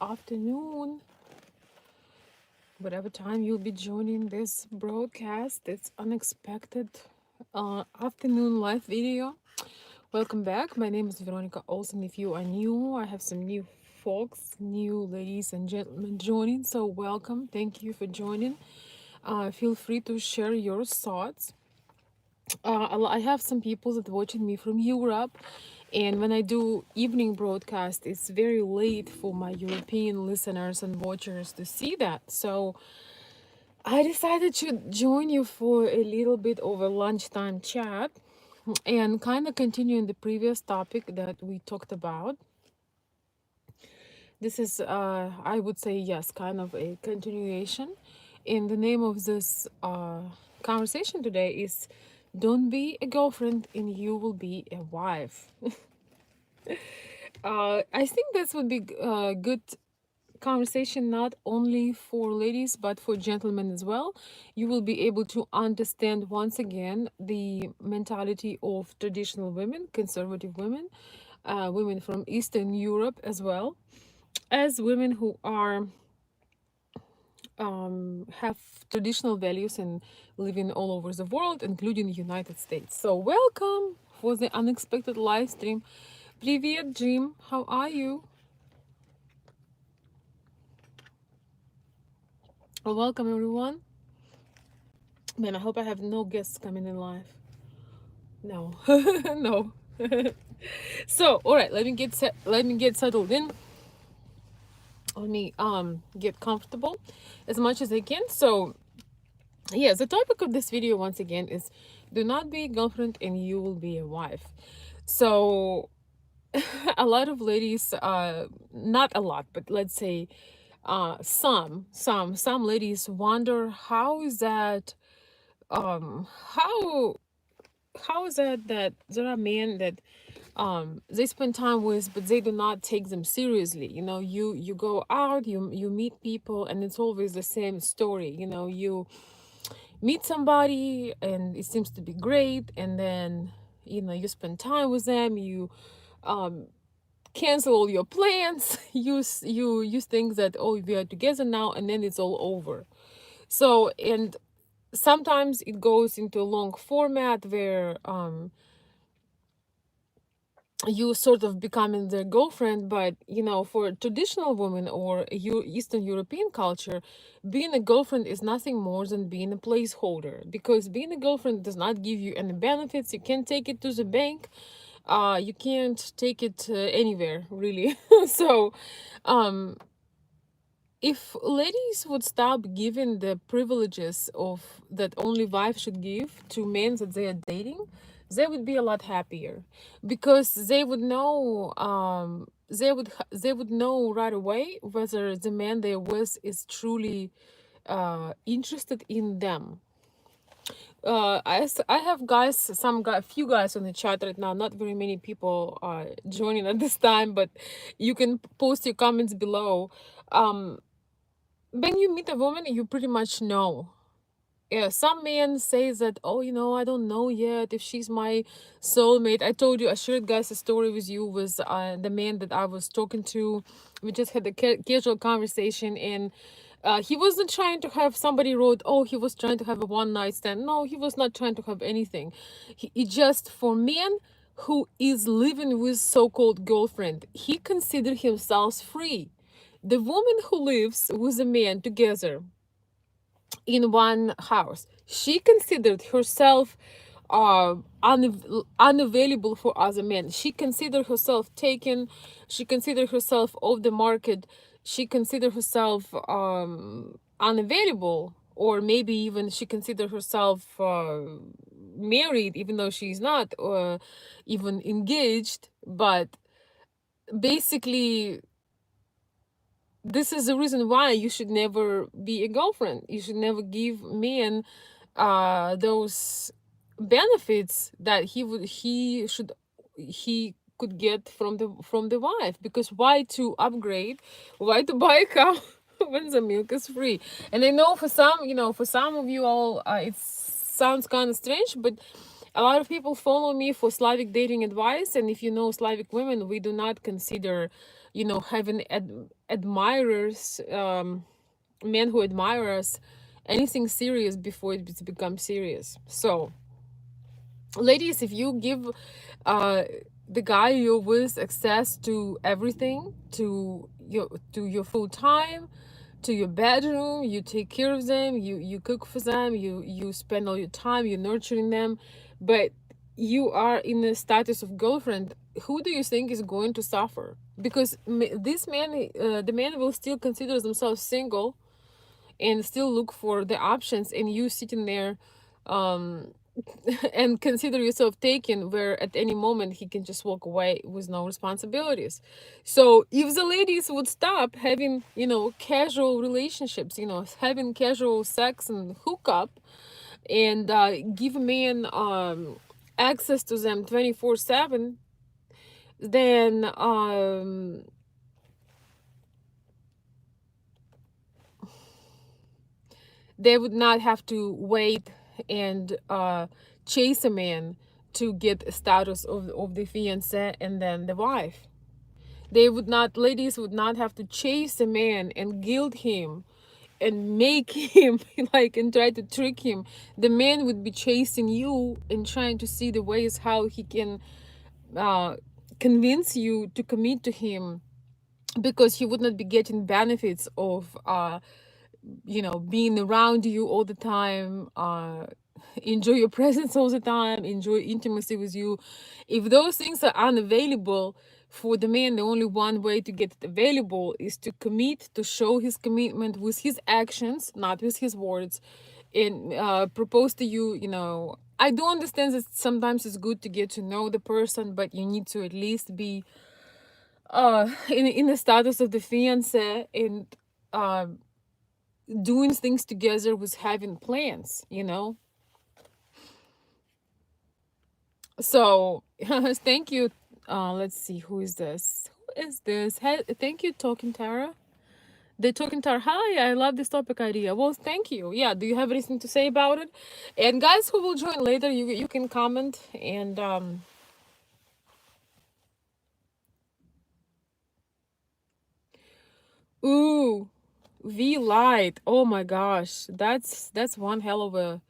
afternoon, whatever time you'll be joining this broadcast, this unexpected afternoon live video. Welcome back. My name is Veronica Olsen. If you are new, I have some new folks, new ladies and gentlemen joining. So, welcome. Thank you for joining. Feel free to share your thoughts. I have some people that watching me from Europe, and when I do evening broadcast, it's very late for my European listeners and watchers to see that. So I decided to join you for a little bit of a lunchtime chat and kind of continuing the previous topic that we talked about. This is, I would say, yes, kind of a continuation. And the name of this conversation today is Don't Be a Girlfriend and You Will Be a Wife. I think this would be a good conversation not only for ladies but for gentlemen as well. You will be able to understand once again the mentality of traditional women, conservative women, women from Eastern Europe as well as women who are have traditional values and living all over the world, including the United States. So welcome for the unexpected live stream. Привет, Jim. How are you? Welcome, everyone. Man, I hope I have no guests coming in live. No, no. So, all right, let me get set. Let me get settled in. Let me get comfortable as much as I can. So, yes, the topic of this video once again is do not be a girlfriend and you will be a wife. So a lot of ladies, not a lot, but let's say some ladies wonder how is that how is that that there are men that they spend time with but they do not take them seriously. You go out, you meet people, and it's always the same story. You meet somebody and it seems to be great, and then you spend time with them, you um cancel all your plans, you think that, oh, we are together now, and then it's all over. So, and sometimes it goes into a long format where you sort of becoming their girlfriend. But for traditional women or Eastern European culture, being a girlfriend is nothing more than being a placeholder, because being a girlfriend does not give you any benefits. You can't take it to the bank, you can't take it anywhere really. So um if ladies would stop giving the privileges of that only wives should give to men that they are dating, they would be a lot happier, because they would know they would know right away whether the man they're with is truly interested in them. I have guys, few guys on the chat right now. Not very many people are joining at this time, but you can post your comments below. Um, when you meet a woman, you pretty much know. Yeah, some men say that, oh, I don't know yet if she's my soulmate. I told you, I shared, guys, a story with you with the man that I was talking to. We just had a casual conversation, and he wasn't trying to have, somebody wrote, oh, he was trying to have a one night stand. No, he was not trying to have anything. He just, for men who is living with so-called girlfriend, he considered himself free. The woman who lives with a man together in one house, she considered herself unavailable for other men. She considered herself taken. She considered herself off the market. She considered herself unavailable, or maybe even she considered herself married, even though she's not, or even engaged. But basically, this is the reason why you should never be a girlfriend. You should never give men those benefits that he could get from the wife. Because why to upgrade, why to buy a cow when the milk is free? And I know for some of you all, it sounds kind of strange, but a lot of people follow me for Slavic dating advice. And if you know Slavic women, we do not consider you know, having admirers, men who admire us, anything serious before it becomes serious. So ladies, if you give uh the guy you're with access to everything, to your full time, to your bedroom, you take care of them, you cook for them, you spend all your time, you're nurturing them, but you are in the status of girlfriend, who do you think is going to suffer? Because this man, the man will still consider themselves single and still look for the options, and you sitting there um and consider yourself taken, where at any moment he can just walk away with no responsibilities. So if the ladies would stop having, you know, casual relationships, you know, having casual sex and hookup, and give men access to them 24/7, then they would not have to wait and chase a man to get a status of the fiance and then the wife. They would not, ladies would not have to chase a man and guilt him and make him like and try to trick him. The man would be chasing you and trying to see the ways how he can uh, convince you to commit to him, because he would not be getting benefits of you know, being around you all the time, enjoy your presence all the time, enjoy intimacy with you. If those things are unavailable for the man, the only one way to get it available is to commit, to show his commitment with his actions, not with his words, and propose to you. You know, I do understand that sometimes it's good to get to know the person, but you need to at least be in the status of the fiance, and uh doing things together with having plans, you know. So thank you. Let's see, who is this, who is this? Thank you, Talking Tara. The Talking Tara, hi, I love this topic idea. Well, thank you. Yeah, do you have anything to say about it? And guys who will join later, you can comment. And ooh, V Light, oh my gosh, that's one hell of a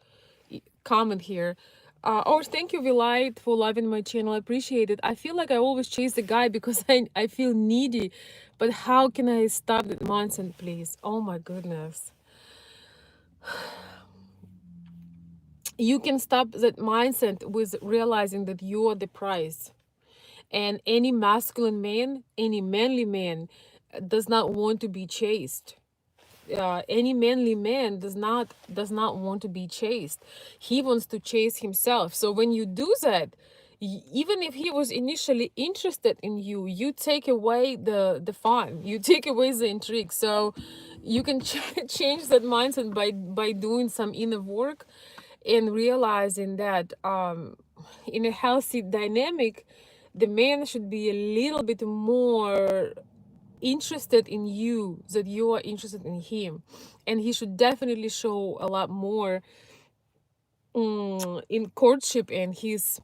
comment here. Oh, thank you, Vilite, for loving my channel. I appreciate it. I feel like I always chase the guy because I feel needy. But how can I stop that mindset, please? Oh my goodness. You can stop that mindset with realizing that you are the prize. And any masculine man, any manly man does not want to be chased. Any manly man does not want to be chased. He wants to chase himself. So when you do that, even if he was initially interested in you, you take away the fun, you take away the intrigue. So you can change that mindset by doing some inner work and realizing that in a healthy dynamic, the man should be a little bit more interested in you, that you are interested in him, and he should definitely show a lot more in courtship and his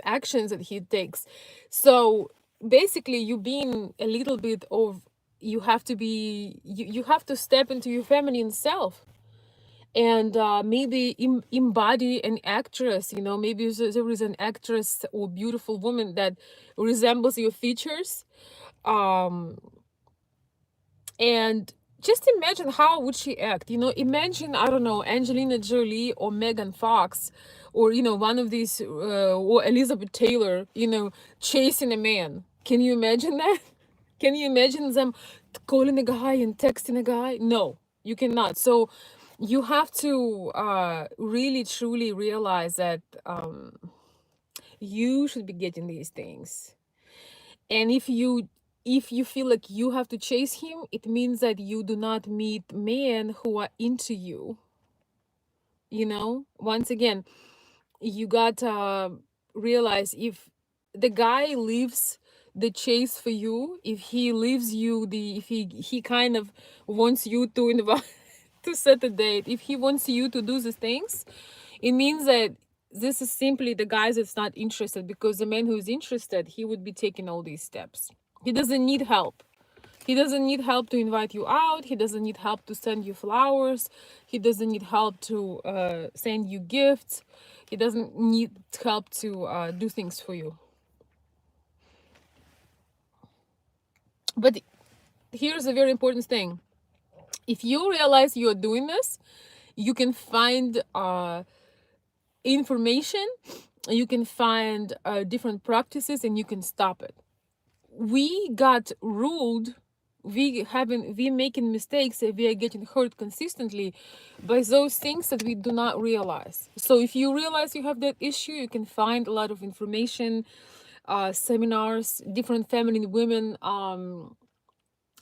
actions that he takes. So basically, you being a little bit of, you have to be, you have to step into your feminine self, and maybe embody an actress, you know. Maybe there is an actress or beautiful woman that resembles your features, um and just imagine how would she act, you know. Imagine, I don't know, Angelina Jolie or Megan Fox, or you know, one of these or Elizabeth Taylor, you know, chasing a man. Can you imagine that? Can you imagine them calling a guy and texting a guy? No, you cannot. So you have to really truly realize that you should be getting these things. And if you feel like you have to chase him, it means that you do not meet men who are into you. You know, once again, you got to realize, if the guy leaves the chase for you, if he leaves you the, if he kind of wants you to invite to set a date, if he wants you to do these things, it means that this is simply the guys that's not interested, because the man who's interested, he would be taking all these steps. He doesn't need help. He doesn't need help to invite you out. He doesn't need help to send you flowers. He doesn't need help to send you gifts. He doesn't need help to do things for you. But here's a very important thing. If you realize you're doing this, you can find information, you can find different practices, and you can stop it. We got ruled, we making mistakes, and we are getting hurt consistently by those things that we do not realize. So if you realize you have that issue, you can find a lot of information, seminars, different feminine women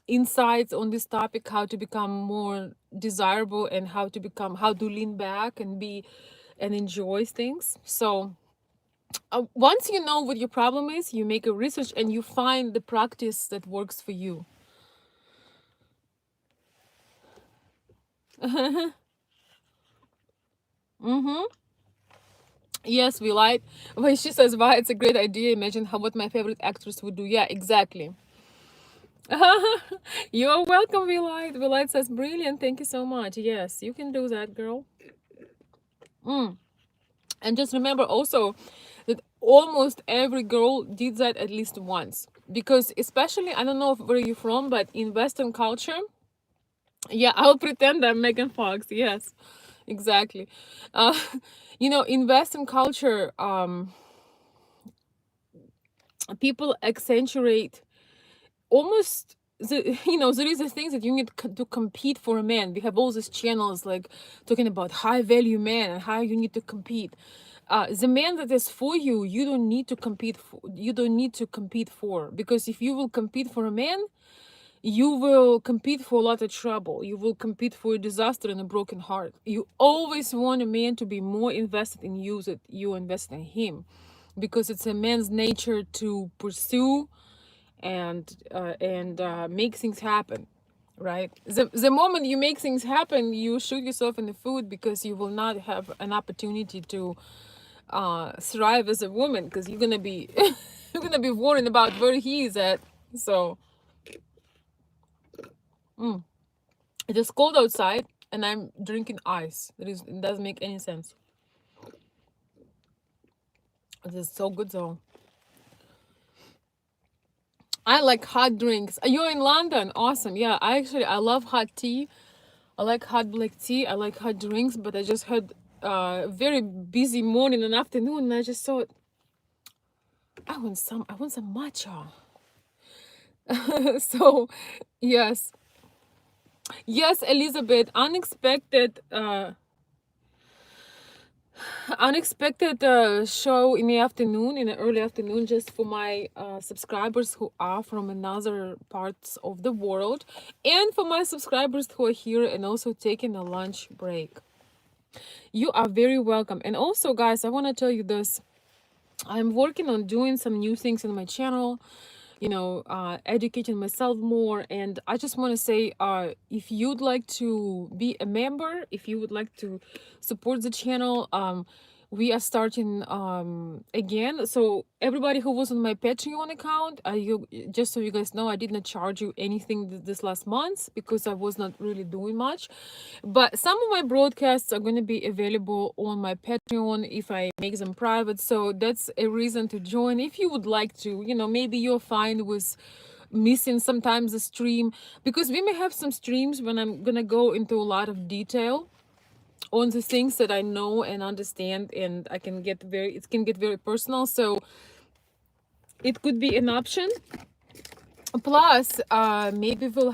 insights on this topic, how to become more desirable, and how to lean back and be and enjoy things. So once you know what your problem is, you make a research and you find the practice that works for you. Mm-hmm. Yes, we lied. When she says, "Why it's a great idea," imagine what my favorite actress would do. Yeah, exactly. You're welcome, Relight. Relight says, "Brilliant. Thank you so much." Yes, you can do that, girl. And just remember also that almost every girl did that at least once. Because especially, I don't know where you're from, but in Western culture, yeah, I'll pretend I'm Megan Fox. Yes, exactly. Uh, in Western culture, people accentuate almost there is a thing that you need to compete for a man. We have all these channels like talking about high value men and how you need to compete. The man that is for you, you don't need to compete for. You don't need to compete for, because if you will compete for a man, you will compete for a lot of trouble. You will compete for a disaster and a broken heart. You always want a man to be more invested in you than you invest in him, because it's a man's nature to pursue and make things happen, right? The moment you make things happen, you shoot yourself in the foot, because you will not have an opportunity to thrive as a woman, because you're gonna be you're gonna be worrying about where he is at. So it is cold outside and I'm drinking ice. It doesn't make any sense. It is so good though. I like hot drinks. You're in London. Awesome. Yeah, I love hot tea. I like hot black tea. I like hot drinks, but I just had a very busy morning and afternoon, and I just thought I want some matcha. So yes. Yes, Elizabeth, unexpected show in the afternoon, in the early afternoon, just for my subscribers who are from another parts of the world, and for my subscribers who are here and also taking a lunch break. You are very welcome. And also, guys, I want to tell you this. I'm working on doing some new things in my channel, educating myself more. And I just want to say, if you'd like to be a member, if you would like to support the channel, we are starting again. So everybody who was on my Patreon account, just so you guys know, I did not charge you anything this last month, because I was not really doing much. But some of my broadcasts are going to be available on my Patreon if I make them private. So that's a reason to join if you would like to. Maybe you're fine with missing sometimes a stream, because we may have some streams when I'm gonna go into a lot of detail on the things that I know and understand, and it can get very personal. So it could be an option. Plus, maybe we'll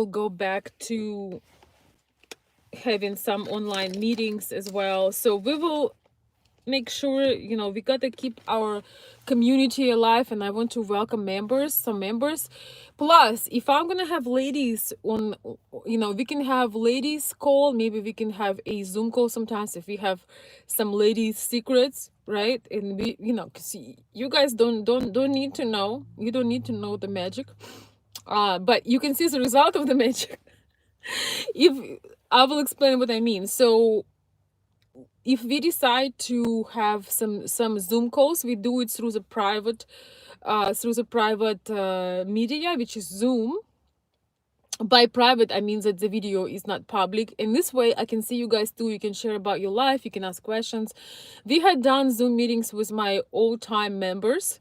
go back to having some online meetings as well. So we will make sure, we gotta keep our community alive, and I want to welcome some members. Plus, if I'm gonna have ladies on, we can have ladies call. Maybe we can have a Zoom call sometimes if we have some ladies secrets, right? And we, because you guys don't need to know. You don't need to know the magic, but you can see the result of the magic. If I will explain what I mean. So if we decide to have some Zoom calls, we do it through the private media, which is Zoom. By private, I mean that the video is not public. In this way, I can see you guys too. You can share about your life. You can ask questions. We had done Zoom meetings with my all-time members,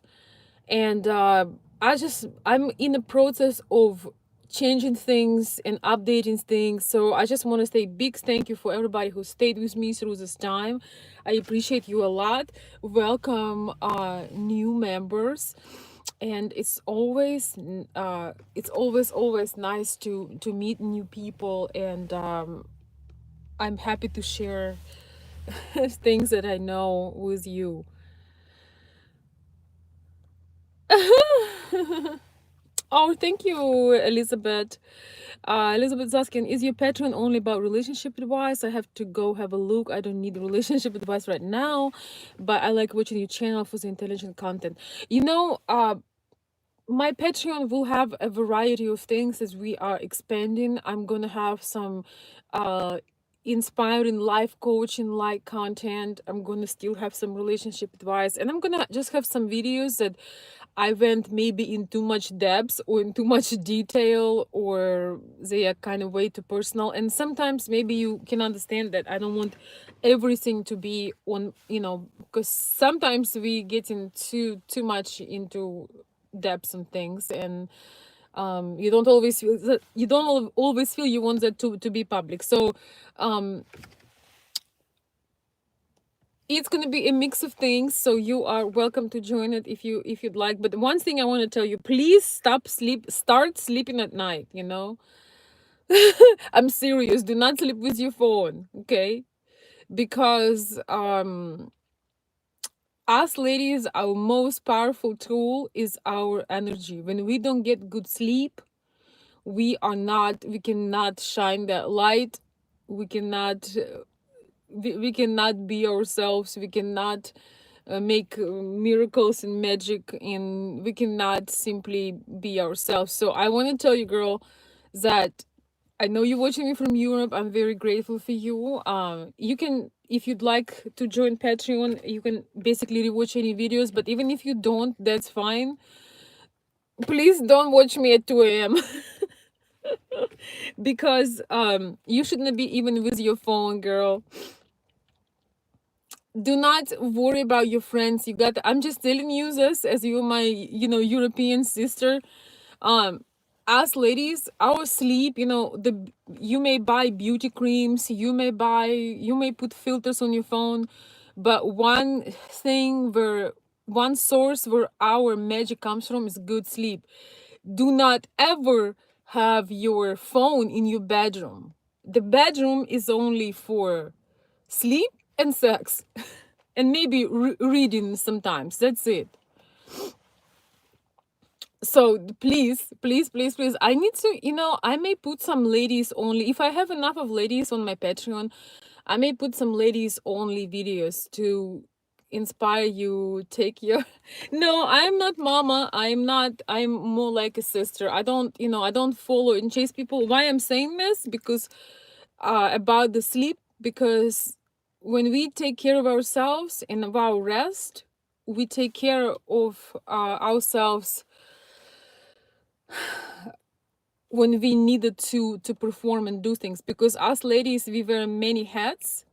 and I'm in the process of changing things and updating things. So I just want to say big thank you for everybody who stayed with me through this time. I appreciate you a lot. Welcome new members, and it's always nice to meet new people, and I'm happy to share things that I know with you. Oh, thank you, Elizabeth. Elizabeth's asking, is your Patreon only about relationship advice? I have to go have a look. I don't need relationship advice right now, but I like watching your channel for the intelligent content. You know, my Patreon will have a variety of things as we are expanding. I'm gonna have some inspiring life coaching like content. I'm gonna still have some relationship advice, and I'm gonna just have some videos that I went maybe in too much depth or in too much detail, or they are kind of way too personal. And sometimes maybe you can understand that I don't want everything to be on, because sometimes we get into too much into depths and things, and you don't always feel that always feel you want that to be public. So it's going to be a mix of things, so you are welcome to join it if you'd like. But one thing I want to tell you, please start sleeping at night, I'm serious. Do not sleep with your phone, okay? Because us ladies, our most powerful tool is our energy. When we don't get good sleep, we cannot shine that light. We cannot be ourselves. We cannot make miracles and magic, and we cannot simply be ourselves. So I want to tell you, girl, that I know you're watching me from Europe. I'm very grateful for you. You can, if you'd like to join Patreon, you can basically rewatch any videos. But even if you don't, that's fine. Please don't watch me at 2 a.m. because you shouldn't be even with your phone, girl. Do not worry about your friends. I'm just telling you this as you're my European sister. Us ladies, our sleep, you may buy beauty creams, you may put filters on your phone, but one source where our magic comes from is good sleep. Do not ever have your phone in your bedroom. The bedroom is only for sleep and sex and maybe reading sometimes. That's it. So please, I need to, I may put some ladies only, if I have enough of ladies on my Patreon, I may put some ladies only videos to inspire you, take your no, I'm not mama, I'm more like a sister. I don't follow and chase people. Why I'm saying this? Because about the sleep, because when we take care of ourselves and of our rest, we take care of ourselves when we needed to perform and do things. Because us ladies, we wear many hats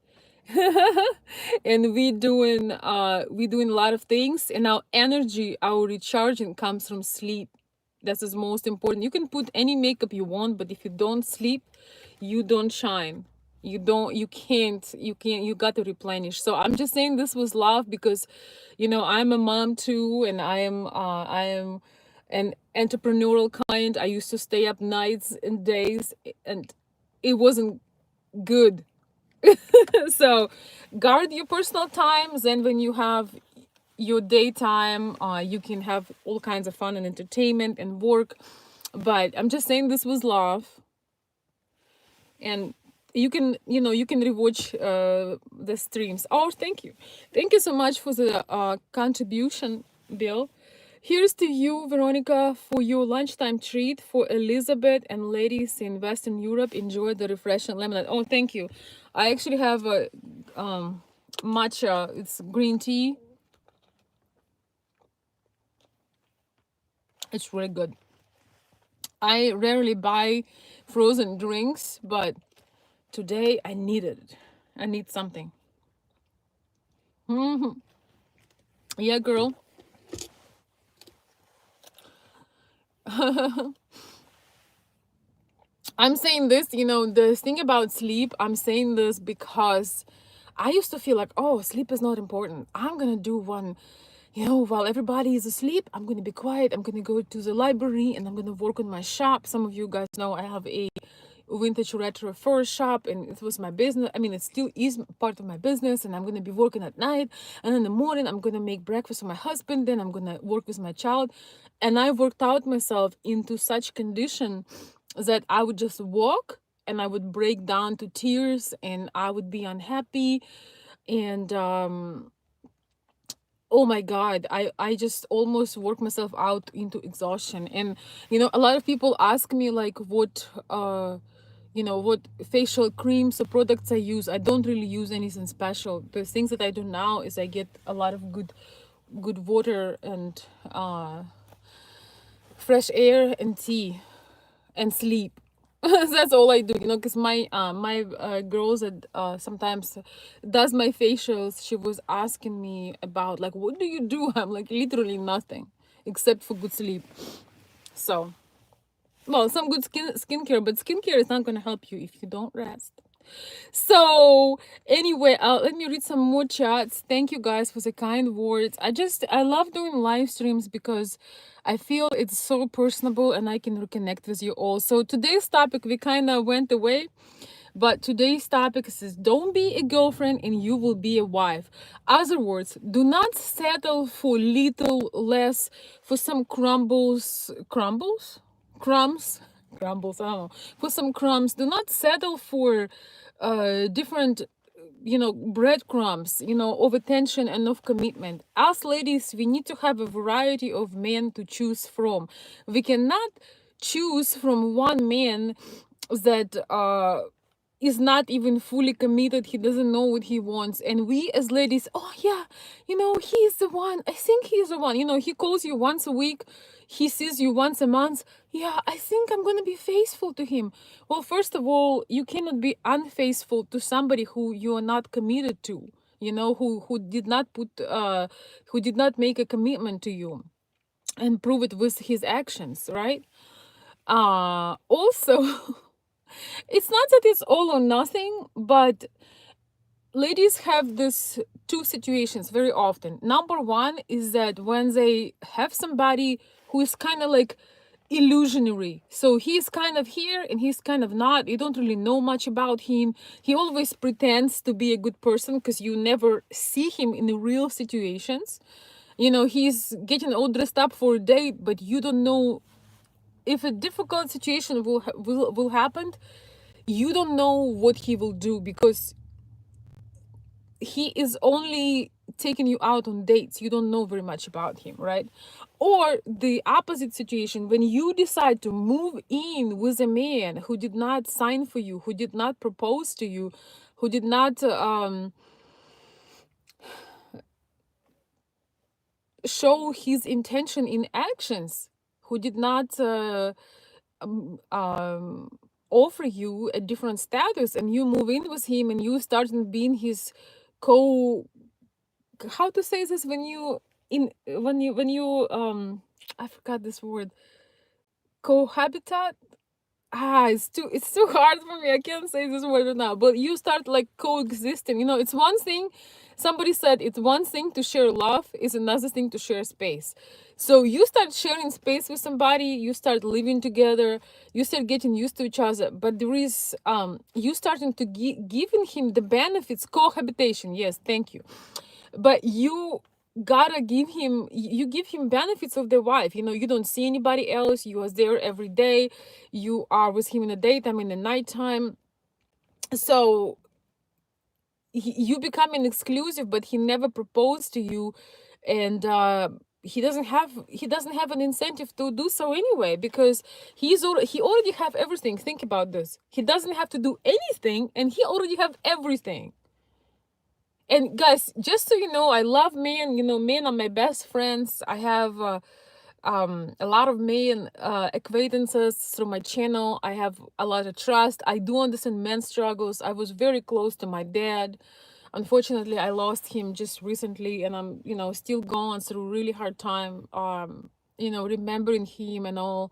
and we doing a lot of things, and our energy, our recharging comes from sleep. That is most important. You can put any makeup you want, but if you don't sleep, you don't shine. You got to replenish. So I'm just saying this was love, because I'm a mom too, and I am an entrepreneurial kind. I used to stay up nights and days, and it wasn't good. So guard your personal times, and when you have your daytime, you can have all kinds of fun and entertainment and work. But I'm just saying this was love, and you can rewatch the streams. Oh, thank you so much for the contribution, Bill. Here's to you, Veronica, for your lunchtime treat. For Elizabeth and ladies in Western Europe, enjoy the refreshing lemonade. Oh, thank you. I actually have matcha. It's green tea. It's really good. I rarely buy frozen drinks, but today I needed it. I need something. Hmm. Yeah, girl. I'm saying this, the thing about sleep, I'm saying this because I used to feel like, oh, sleep is not important. I'm going to do one, while everybody is asleep, I'm going to be quiet. I'm going to go to the library and I'm going to work on my shop. Some of you guys know I have a vintage retro fur shop, and it was my business. I mean, it still is part of my business, and I'm going to be working at night, and in the morning I'm going to make breakfast for my husband, then I'm going to work with my child. And I worked out myself into such condition that I would just walk and I would break down to tears and I would be unhappy. And oh my god, I just almost worked myself out into exhaustion. And a lot of people ask me like what facial creams or products I use. I don't really use anything special. The things that I do now is I get a lot of good water and fresh air and tea and sleep. That's all I do, because my girls that sometimes does my facials, she was asking me about like, what do you do? I'm like, literally nothing except for good sleep. So, well, some good skincare, but skincare is not going to help you if you don't rest. So anyway, let me read some more chats. Thank you guys for the kind words. I love doing live streams because I feel it's so personable and I can reconnect with you all. So today's topic, we kind of went away, but today's topic is don't be a girlfriend and you will be a wife. Other words, do not settle for little less, for some crumbs, crumbles, I don't know, for some crumbs. Do not settle for different breadcrumbs, of attention and of commitment. Us ladies, we need to have a variety of men to choose from. We cannot choose from one man that is not even fully committed. He doesn't know what he wants, and we as ladies, oh yeah, he's the one. I think he's the one. He calls you once a week, he sees you once a month. Yeah, I think I'm gonna be faithful to him. Well, first of all, you cannot be unfaithful to somebody who you are not committed to, who did not who did not make a commitment to you and prove it with his actions, right? Also, it's not that it's all or nothing, but ladies have this two situations very often. Number one is that when they have somebody who is kind of like illusionary, so he's kind of here and he's kind of not, you don't really know much about him. He always pretends to be a good person because you never see him in the real situations. He's getting all dressed up for a date, but you don't know if a difficult situation will happen. You don't know what he will do because he is only taking you out on dates. You don't know very much about him, right? Or the opposite situation, when you decide to move in with a man who did not sign for you, who did not propose to you, who did not show his intention in actions, who did not offer you a different status, and you move in with him and you start being his co how to say this when you in when you I forgot this word, cohabitat. It's too hard for me. I can't say this word right now, but you start like coexisting. It's one thing, somebody said it's one thing to share love, is another thing to share space. So you start sharing space with somebody, you start living together, you start getting used to each other, but there is you starting to giving him the benefits, cohabitation, yes, thank you. But you gotta give him benefits of the wife. You don't see anybody else, you are there every day, you are with him in the daytime, in the nighttime. So you become an exclusive, but he never proposed to you. And he doesn't have an incentive to do so anyway, because he already have everything. Think about this, he doesn't have to do anything and he already have everything. And guys, just so you know, I love men. You know, men are my best friends. I have a lot of men acquaintances through my channel. I have a lot of trust. I do understand men's struggles. I was very close to my dad. Unfortunately, I lost him just recently, and I'm, you know, still going through a really hard time, you know, remembering him and all.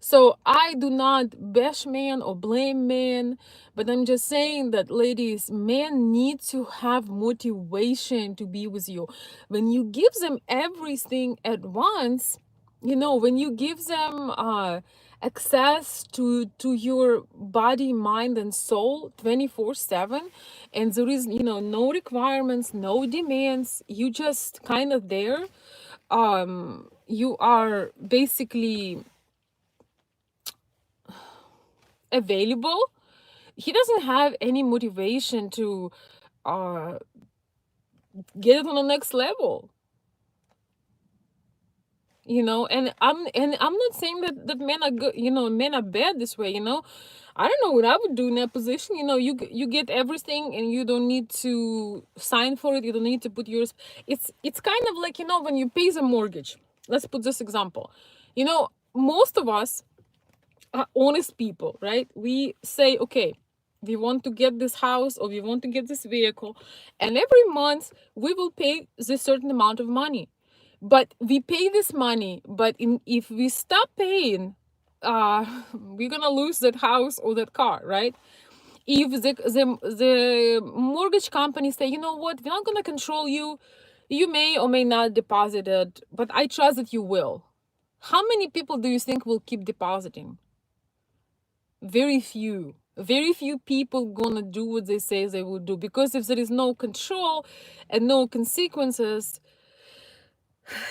So I do not bash men or blame men, but I'm just saying that, ladies, men need to have motivation to be with you. When you give them everything at once, you know, when you give them access to your body, mind, and soul 24/7, and there is, you know, no requirements, no demands, you just kind of there, you are basically available. He doesn't have any motivation to uh get it on the next level, you know. And I'm not saying that men are good, you know, men are bad this way, you know. I don't know what I would do in that position. You know, you get everything and you don't need to sign for it, you don't need to put yours. It's kind of like, you know, when you pay the mortgage. Let's put this example. You know, most of us are honest people, right? We say, okay, we want to get this house or we want to get this vehicle, and every month we will pay this certain amount of money. But we pay this money, but if we stop paying, we're gonna lose that house or that car, right? If the mortgage company say, you know what, we're not gonna control you, you may or may not deposit it, but I trust that you will. How many people do you think will keep depositing? Very few. Very few people gonna do what they say they will do, because if there is no control and no consequences,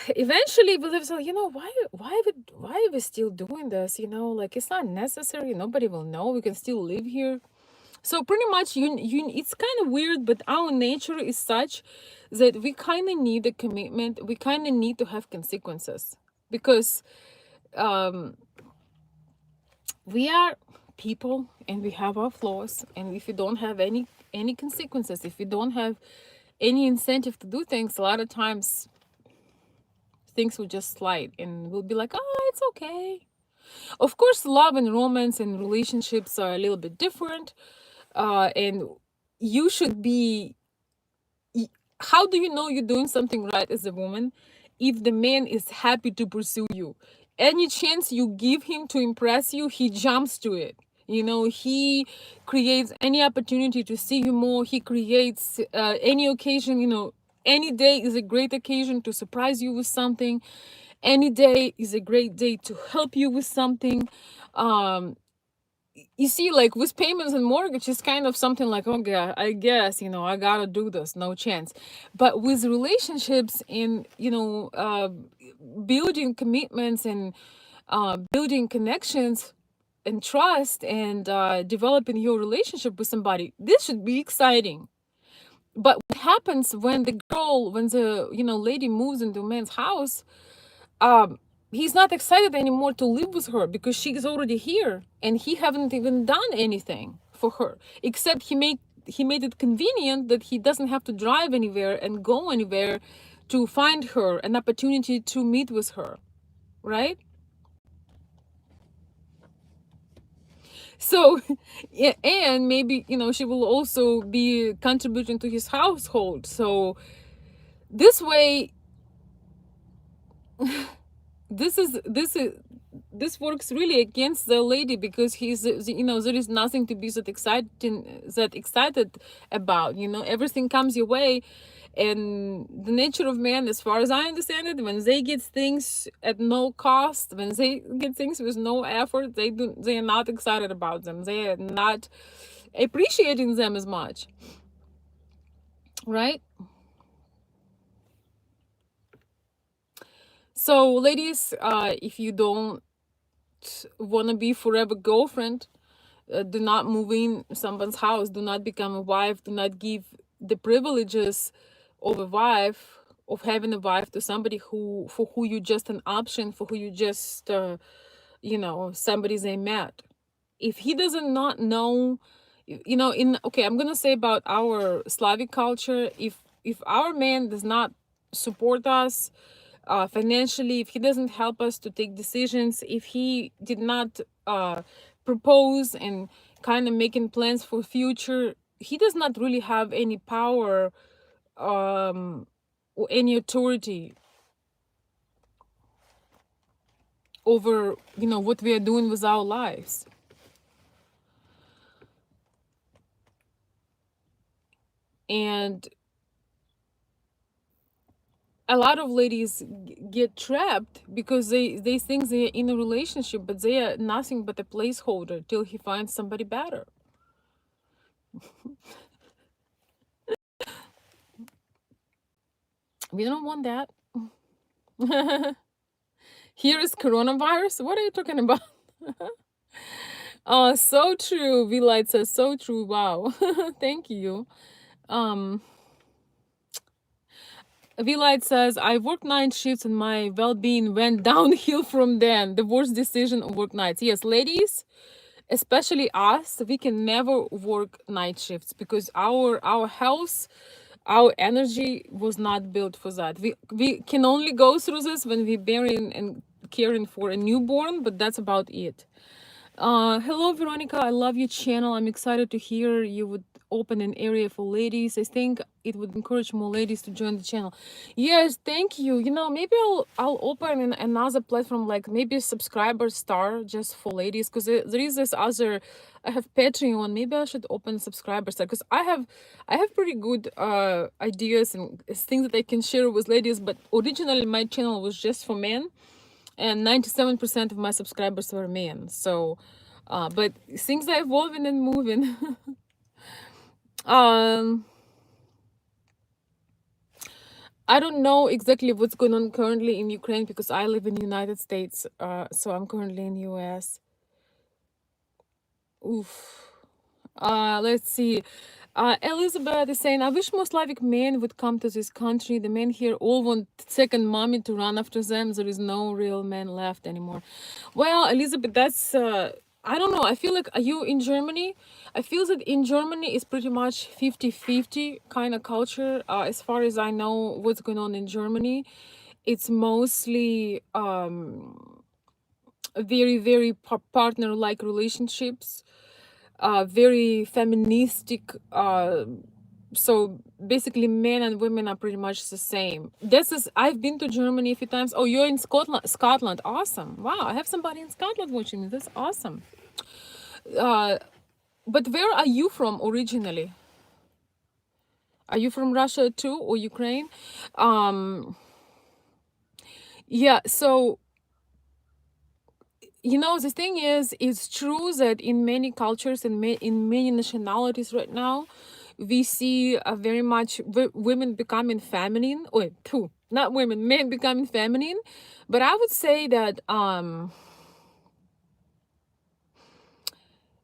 eventually we'll say, you know, why are we still doing this? You know, like, it's not necessary. Nobody will know. We can still live here. So pretty much, you it's kind of weird, but our nature is such that we kind of need a commitment. We kind of need to have consequences, because um we are people and we have our flaws, and if you don't have any consequences, if you don't have any incentive to do things, a lot of times things will just slide and we'll be like, oh, it's okay. Of course, love and romance and relationships are a little bit different, and you should be, how do you know you're doing something right as a woman? If the man is happy to pursue you, any chance you give him to impress you, he jumps to it. You know, he creates any opportunity to see you more. He creates any occasion, you know, any day is a great occasion to surprise you with something. Any day is a great day to help you with something. um you see, like with payments and mortgage, it's kind of something like, okay, I guess, you know, I gotta do this, no chance. But with relationships and, you know, building commitments and building connections and trust and developing your relationship with somebody, this should be exciting. But what happens when the, you know, lady moves into a man's house, um he's not excited anymore to live with her, because she's already here and he haven't even done anything for her, except he made it convenient that he doesn't have to drive anywhere and go anywhere to find her an opportunity to meet with her, right? So yeah, and maybe, you know, she will also be contributing to his household. So this way, this is this works really against the lady, because he's, you know, there is nothing to be that excited about, you know. Everything comes your way. And the nature of man, as far as I understand it, when they get things at no cost, when they get things with no effort, they are not excited about them, they are not appreciating them as much, right? So ladies, if you don't want to be forever girlfriend, do not move in someone's house, do not become a wife, do not give the privileges of a wife, of having a wife, to somebody for who you just an option, for who you just you know, somebody they met. If he doesn't not know, you know, in, okay, I'm gonna say about our Slavic culture, if if our man does not support us financially, if he doesn't help us to take decisions, if he did not propose and kind of making plans for future, he does not really have any power or any authority over, you know, what we are doing with our lives. And a lot of ladies get trapped because they think they're in a relationship, but they are nothing but a placeholder till he finds somebody better. We don't want that. Here is coronavirus. What are you talking about? Oh, so true. V-Light says so true. Wow. Thank you. V-Light says, I worked 9 shifts and my well-being went downhill from then. The worst decision of work nights. Yes, ladies, especially us, we can never work night shifts because our health, our energy was not built for that. We can only go through this when we're bearing and caring for a newborn, but that's about it. Hello, Veronica. I love your channel. I'm excited to hear you would open an area for ladies. I think it would encourage more ladies to join the channel. Yes, thank you. You know, maybe I'll open another platform, like maybe a subscriber star just for ladies, because there is this other. I have Patreon. Maybe I should open a subscriber star because I have pretty good ideas and things that I can share with ladies. But originally my channel was just for men, and 97% of my subscribers were men. So but things are evolving and moving. um I don't know exactly what's going on currently in Ukraine because I live in the United States, so I'm currently in the US. Oof. Let's see. Elizabeth is saying, I wish more Slavic men would come to this country. The men here all want second mommy to run after them. There is no real men left anymore. Well, Elizabeth, that's, I don't know. I feel like, are you in Germany? I feel that in Germany is pretty much 50-50 kind of culture. As far as I know, what's going on in Germany, it's mostly very, very partner-like relationships, very feministic. So basically, men and women are pretty much the same. This is, I've been to Germany a few times. Oh, you're in Scotland. Scotland, awesome! Wow, I have somebody in Scotland watching me. That's awesome. But where are you from originally? Are you from Russia too, or Ukraine? Yeah. So you know, the thing is, it's true that in many cultures and in many nationalities right now, we see a very much women becoming feminine. Or not women, men becoming feminine. But I would say that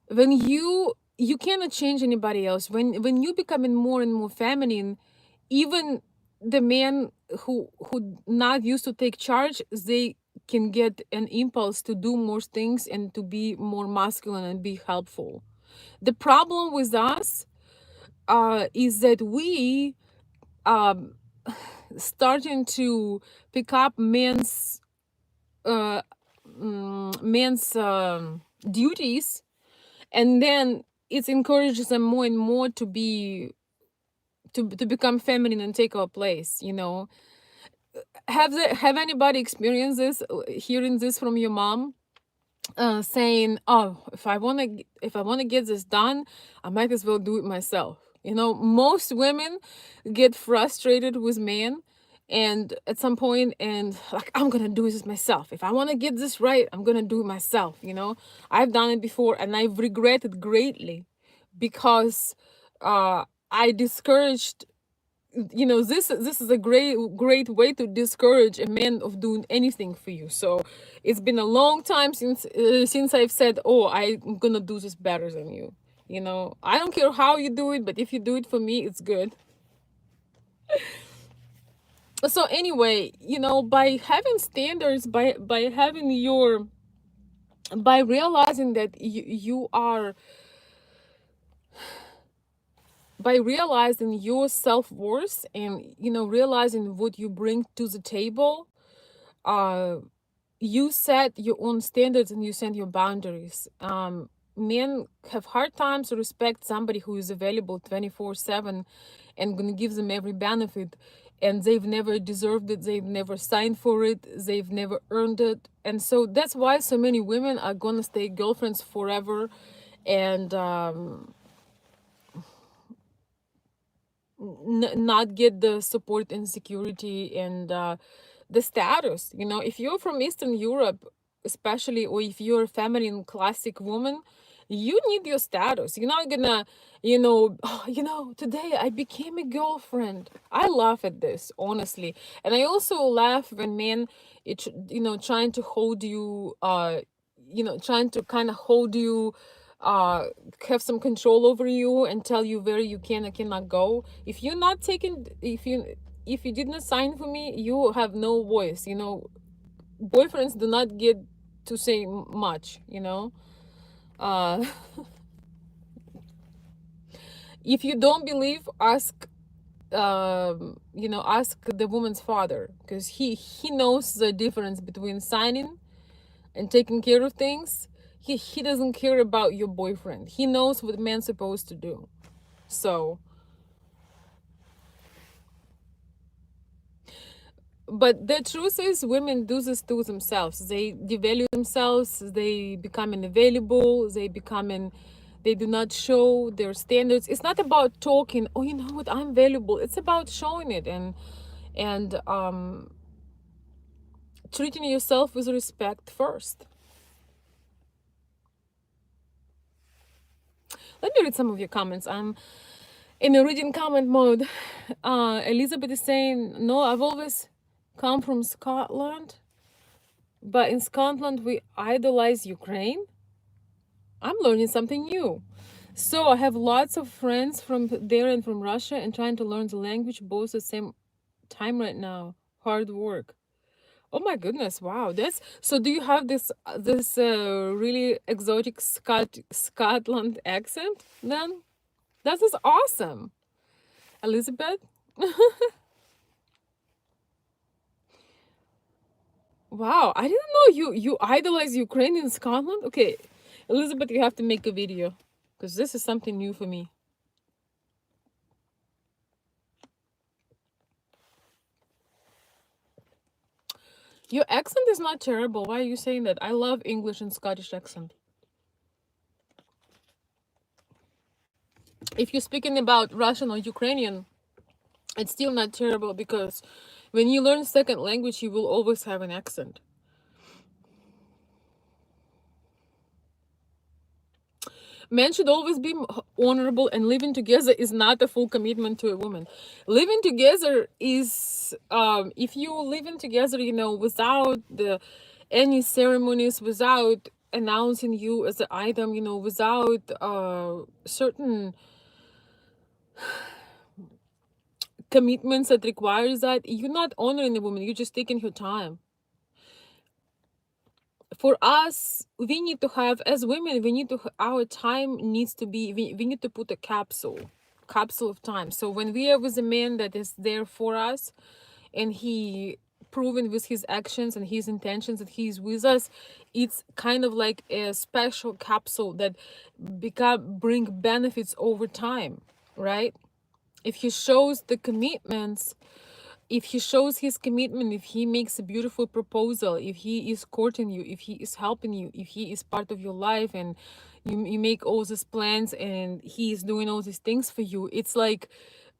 when you cannot change anybody else. When you becoming more and more feminine, even the men who not used to take charge, they can get an impulse to do more things and to be more masculine and be helpful. The problem with us is that we starting to pick up men's duties, and then it encourages them more and more to become feminine and take our place, you know. Have anybody experienced this, hearing this from your mom, saying, oh, if I want to get this done, I might as well do it myself? You know, most women get frustrated with men, and at some point, and like, I'm gonna do this myself. If I want to get this right, I'm gonna do it myself. You know, I've done it before and I've regretted greatly because I discouraged, you know, this is a great way to discourage a man of doing anything for you. So it's been a long time since I've said, oh, I'm gonna do this better than you. You know, I don't care how you do it, but if you do it for me, it's good. So anyway, you know, by having standards, by having your, by realizing that you are by realizing your self-worth and, you know, realizing what you bring to the table, uh you set your own standards and you set your boundaries. Men have hard times to respect somebody who is available 24/7 and gonna give them every benefit, and they've never deserved it, they've never signed for it, they've never earned it. And so that's why so many women are gonna stay girlfriends forever, and not get the support and security and the status. You know, if you're from Eastern Europe, especially, or if you're a feminine classic woman, you need your status. You're not gonna, you know, "Oh, you know, today I became a girlfriend." I laugh at this, honestly. And I also laugh when men, you know, trying to hold you, you know, trying to kind of hold you, uh have some control over you and tell you where you can and cannot go. If you're not taking, if you did not sign for me, you have no voice. You know, boyfriends do not get to say much, you know. uh if you don't believe, ask, you know, ask the woman's father, because he knows the difference between signing and taking care of things. He doesn't care about your boyfriend. He knows what man's supposed to do. So, but the truth is, women do this to themselves. They devalue themselves, they become unavailable, they do not show their standards. It's not about talking, "Oh, you know what, I'm valuable." It's about showing it, and treating yourself with respect first. Let me read some of your comments. I'm in a reading comment mode. Elizabeth is saying, "No, I've always come from Scotland, but in Scotland we idolize Ukraine." I'm learning something new. So I have lots of friends from there and from Russia, and trying to learn the language both at the same time right now. Hard work. Oh my goodness! Wow, that's so. Do you have this really exotic Scotland accent then? That is awesome, Elizabeth. Wow, I didn't know you idolize Ukraine in Scotland. Okay, Elizabeth, you have to make a video because this is something new for me. Your accent is not terrible. Why are you saying that? I love English and Scottish accent. If you're speaking about Russian or Ukrainian, it's still not terrible, because when you learn second language, you will always have an accent. Men should always be honorable, and living together is not a full commitment to a woman. Living together is, if you living together, you know, without any ceremonies, without announcing you as an item, you know, without certain commitments that requires that, you're not honoring a woman, you're just taking her time. For us, we need to have, as women, we need to, our time needs to be, we need to put a capsule of time. So when we are with a man that is there for us, and he proven with his actions and his intentions that he's with us, it's kind of like a special capsule that bring benefits over time, right? If he shows the commitments, if he shows his commitment, if he makes a beautiful proposal, if he is courting you, if he is helping you, if he is part of your life, and you make all these plans and he is doing all these things for you, it's like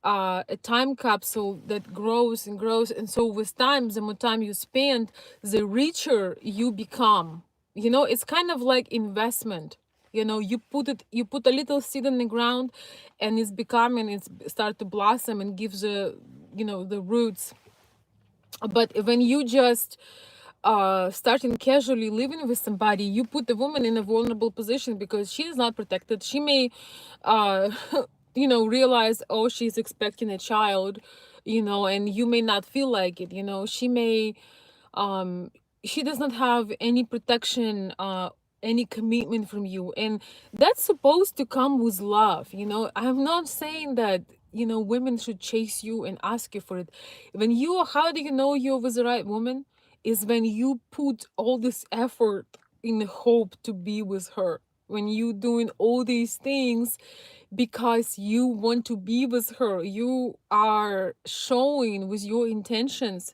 a time capsule that grows and grows. And so with time, the more time you spend, the richer you become. You know, it's kind of like investment. You know, you put a little seed in the ground, and it's becoming, it's start to blossom and gives the, you know, the roots. But when you just starting casually living with somebody, you put the woman in a vulnerable position, because she is not protected. She may uh you know, realize, oh, she's expecting a child, you know, and you may not feel like it. You know, she may, um she does not have any protection any commitment from you, and that's supposed to come with love. I'm not saying that women should chase you and ask you for it. How do you know you're with the right woman? Is when you put all this effort in the hope to be with her, when you doing all these things because you want to be with her. You are showing with your intentions,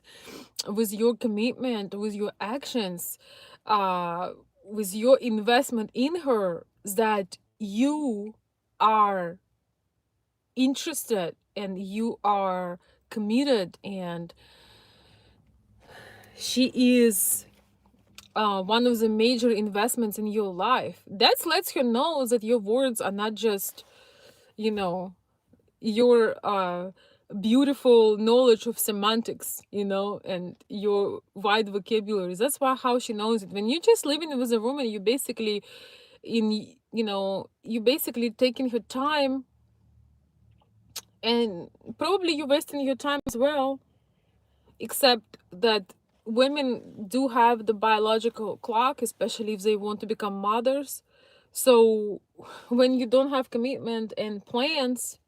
with your commitment, with your actions, uh, with your investment in her, that you are interested and you are committed, and she is one of the major investments in your life. That lets her know that your words are not just, you know, your beautiful knowledge of semantics, and your wide vocabulary. That's why how she knows it. When you're just living with a woman, you basically you basically taking her time, and probably you're wasting your time as well, except that women do have the biological clock, especially if they want to become mothers. So when you don't have commitment and plans,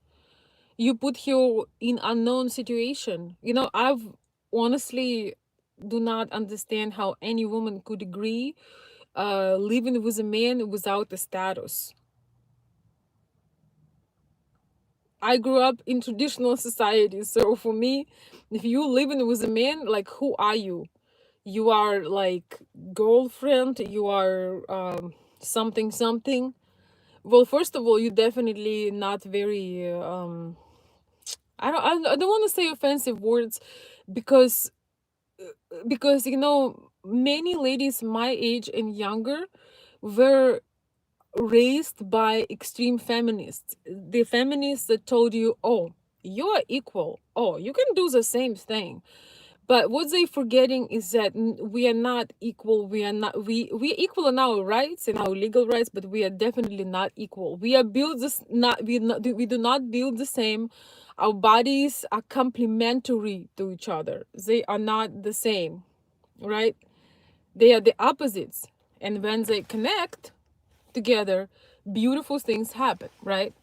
you put you in unknown situation. I've honestly do not understand how any woman could agree living with a man without a status. I grew up in traditional society, so for me, if you living with a man, like, who are you? You are like girlfriend, you are something something. Well, first of all, you definitely not very I don't want to say offensive words, because many ladies my age and younger were raised by extreme feminists, the feminists that told you, oh, you are equal, oh, you can do the same thing. But what they forgetting is that we are not equal. We are not we are equal in our rights and our legal rights, but we are definitely not equal. We are built this not we do not build the same. Our bodies are complementary to each other. They are not the same, right? They are the opposites. And when they connect together, beautiful things happen, right?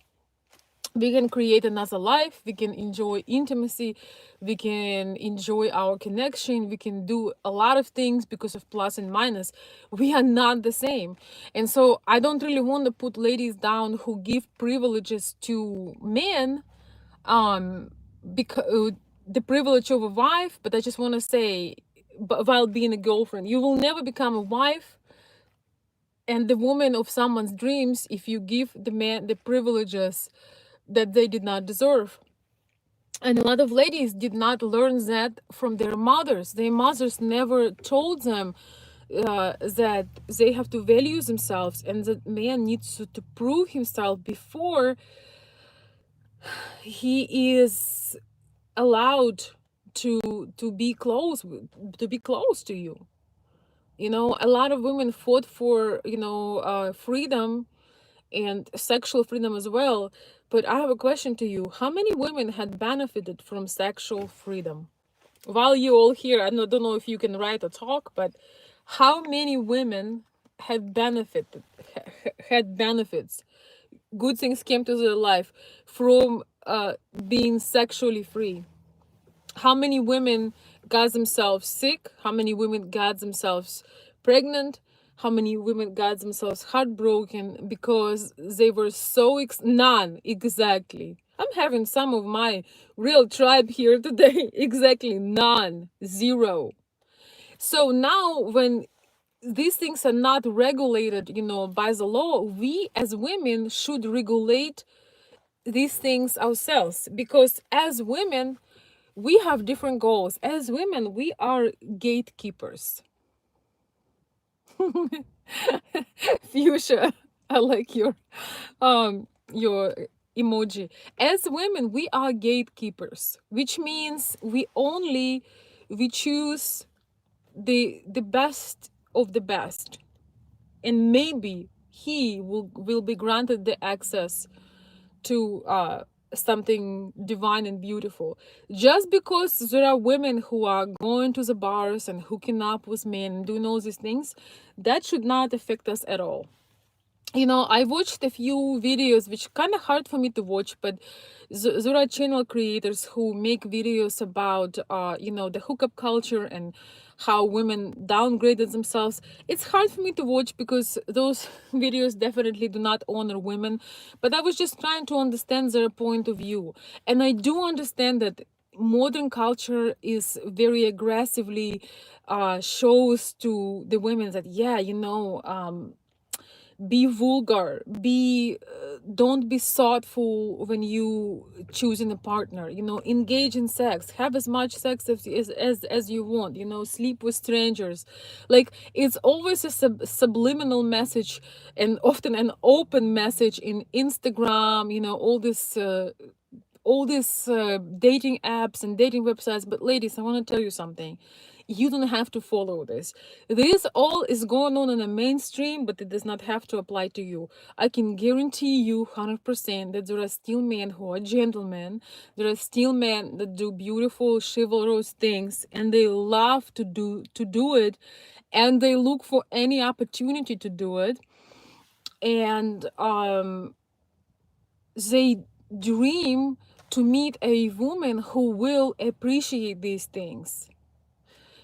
We can create another life, we can enjoy intimacy, we can enjoy our connection, we can do a lot of things because of plus and minus. We are not the same. And so I don't really want to put ladies down who give privileges to men, because the privilege of a wife. But I just want to say, but while being a girlfriend, you will never become a wife and the woman of someone's dreams if you give the man the privileges that they did not deserve. And a lot of ladies did not learn that from their mothers. Their mothers never told them that they have to value themselves, and that man needs to prove himself before he is allowed to be close to you. A lot of women fought for freedom and sexual freedom as well. But I have a question to you. How many women had benefited from sexual freedom? While you all here, don't know if you can write or talk, but how many women have benefited, had benefits, good things came to their life from being sexually free? How many women got themselves sick? How many women got themselves pregnant? How many women got themselves heartbroken because they were so none, exactly. I'm having some of my real tribe here today. Exactly, none, zero. So now when these things are not regulated, by the law, we as women should regulate these things ourselves, because as women we have different goals. As women, we are gatekeepers. Fuchsia, I like your emoji. As women, we are gatekeepers, which means we choose the best of the best, and maybe he will be granted the access to something divine and beautiful. Just because there are women who are going to the bars and hooking up with men and doing all these things, that should not affect us at all. You know, I watched a few videos which kind of hard for me to watch, but there are channel creators who make videos about you know, the hookup culture and how women downgraded themselves. It's hard for me to watch because those videos definitely do not honor women, but I was just trying to understand their point of view. And I do understand that modern culture is very aggressively shows to the women that, yeah, you know, be vulgar, be don't be thoughtful when you choosing a partner, you know, engage in sex, have as much sex as you want, you know, sleep with strangers. Like, it's always a subliminal message, and often an open message in Instagram, you know, all these dating apps and dating websites. But ladies, I want to tell you something. You don't have to follow this. This all is going on in the mainstream, but it does not have to apply to you. I can guarantee you 100% that there are still men who are gentlemen. There are still men that do beautiful chivalrous things, and they love to do it, and they look for any opportunity to do it. And they dream to meet a woman who will appreciate these things.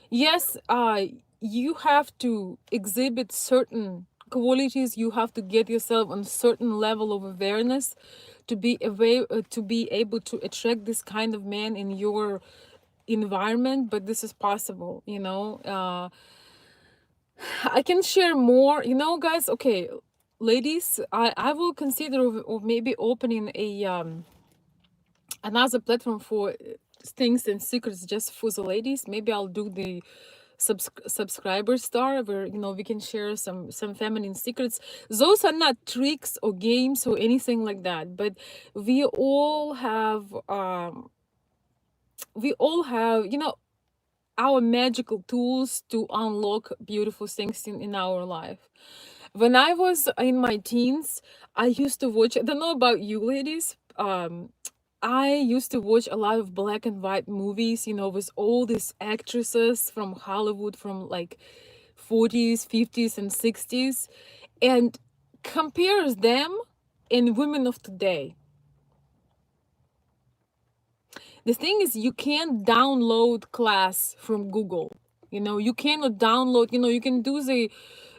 Yes, you have to exhibit certain qualities. You have to get yourself on a certain level of awareness to be to be able to attract this kind of man in your environment. But this is possible, you know. I can share more, you know, guys. Okay, ladies, I will consider of maybe opening a another platform for things and secrets just for the ladies. Maybe I'll do the subscriber star, where, you know, we can share some feminine secrets. Those are not tricks or games or anything like that, but we all have you know, our magical tools to unlock beautiful things in our life. When I was in my teens, I used to watch, I don't know about you ladies, I used to watch a lot of black and white movies, you know, with all these actresses from Hollywood from like 40s, 50s, and 60s, and compares them and women of today. The thing is, you can't download class from Google. You know, you cannot download, you know, you can do the,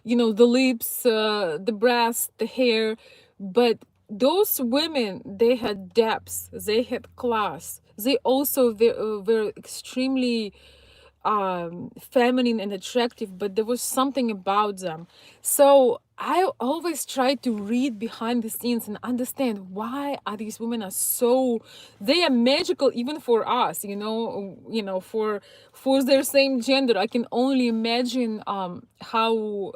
you know, the lips, the breast, the hair, but those women, they had depths, they had class. They also were extremely feminine and attractive, but there was something about them. So I always try to read behind the scenes and understand why are these women are so, they are magical even for us, you know, for their same gender. I can only imagine how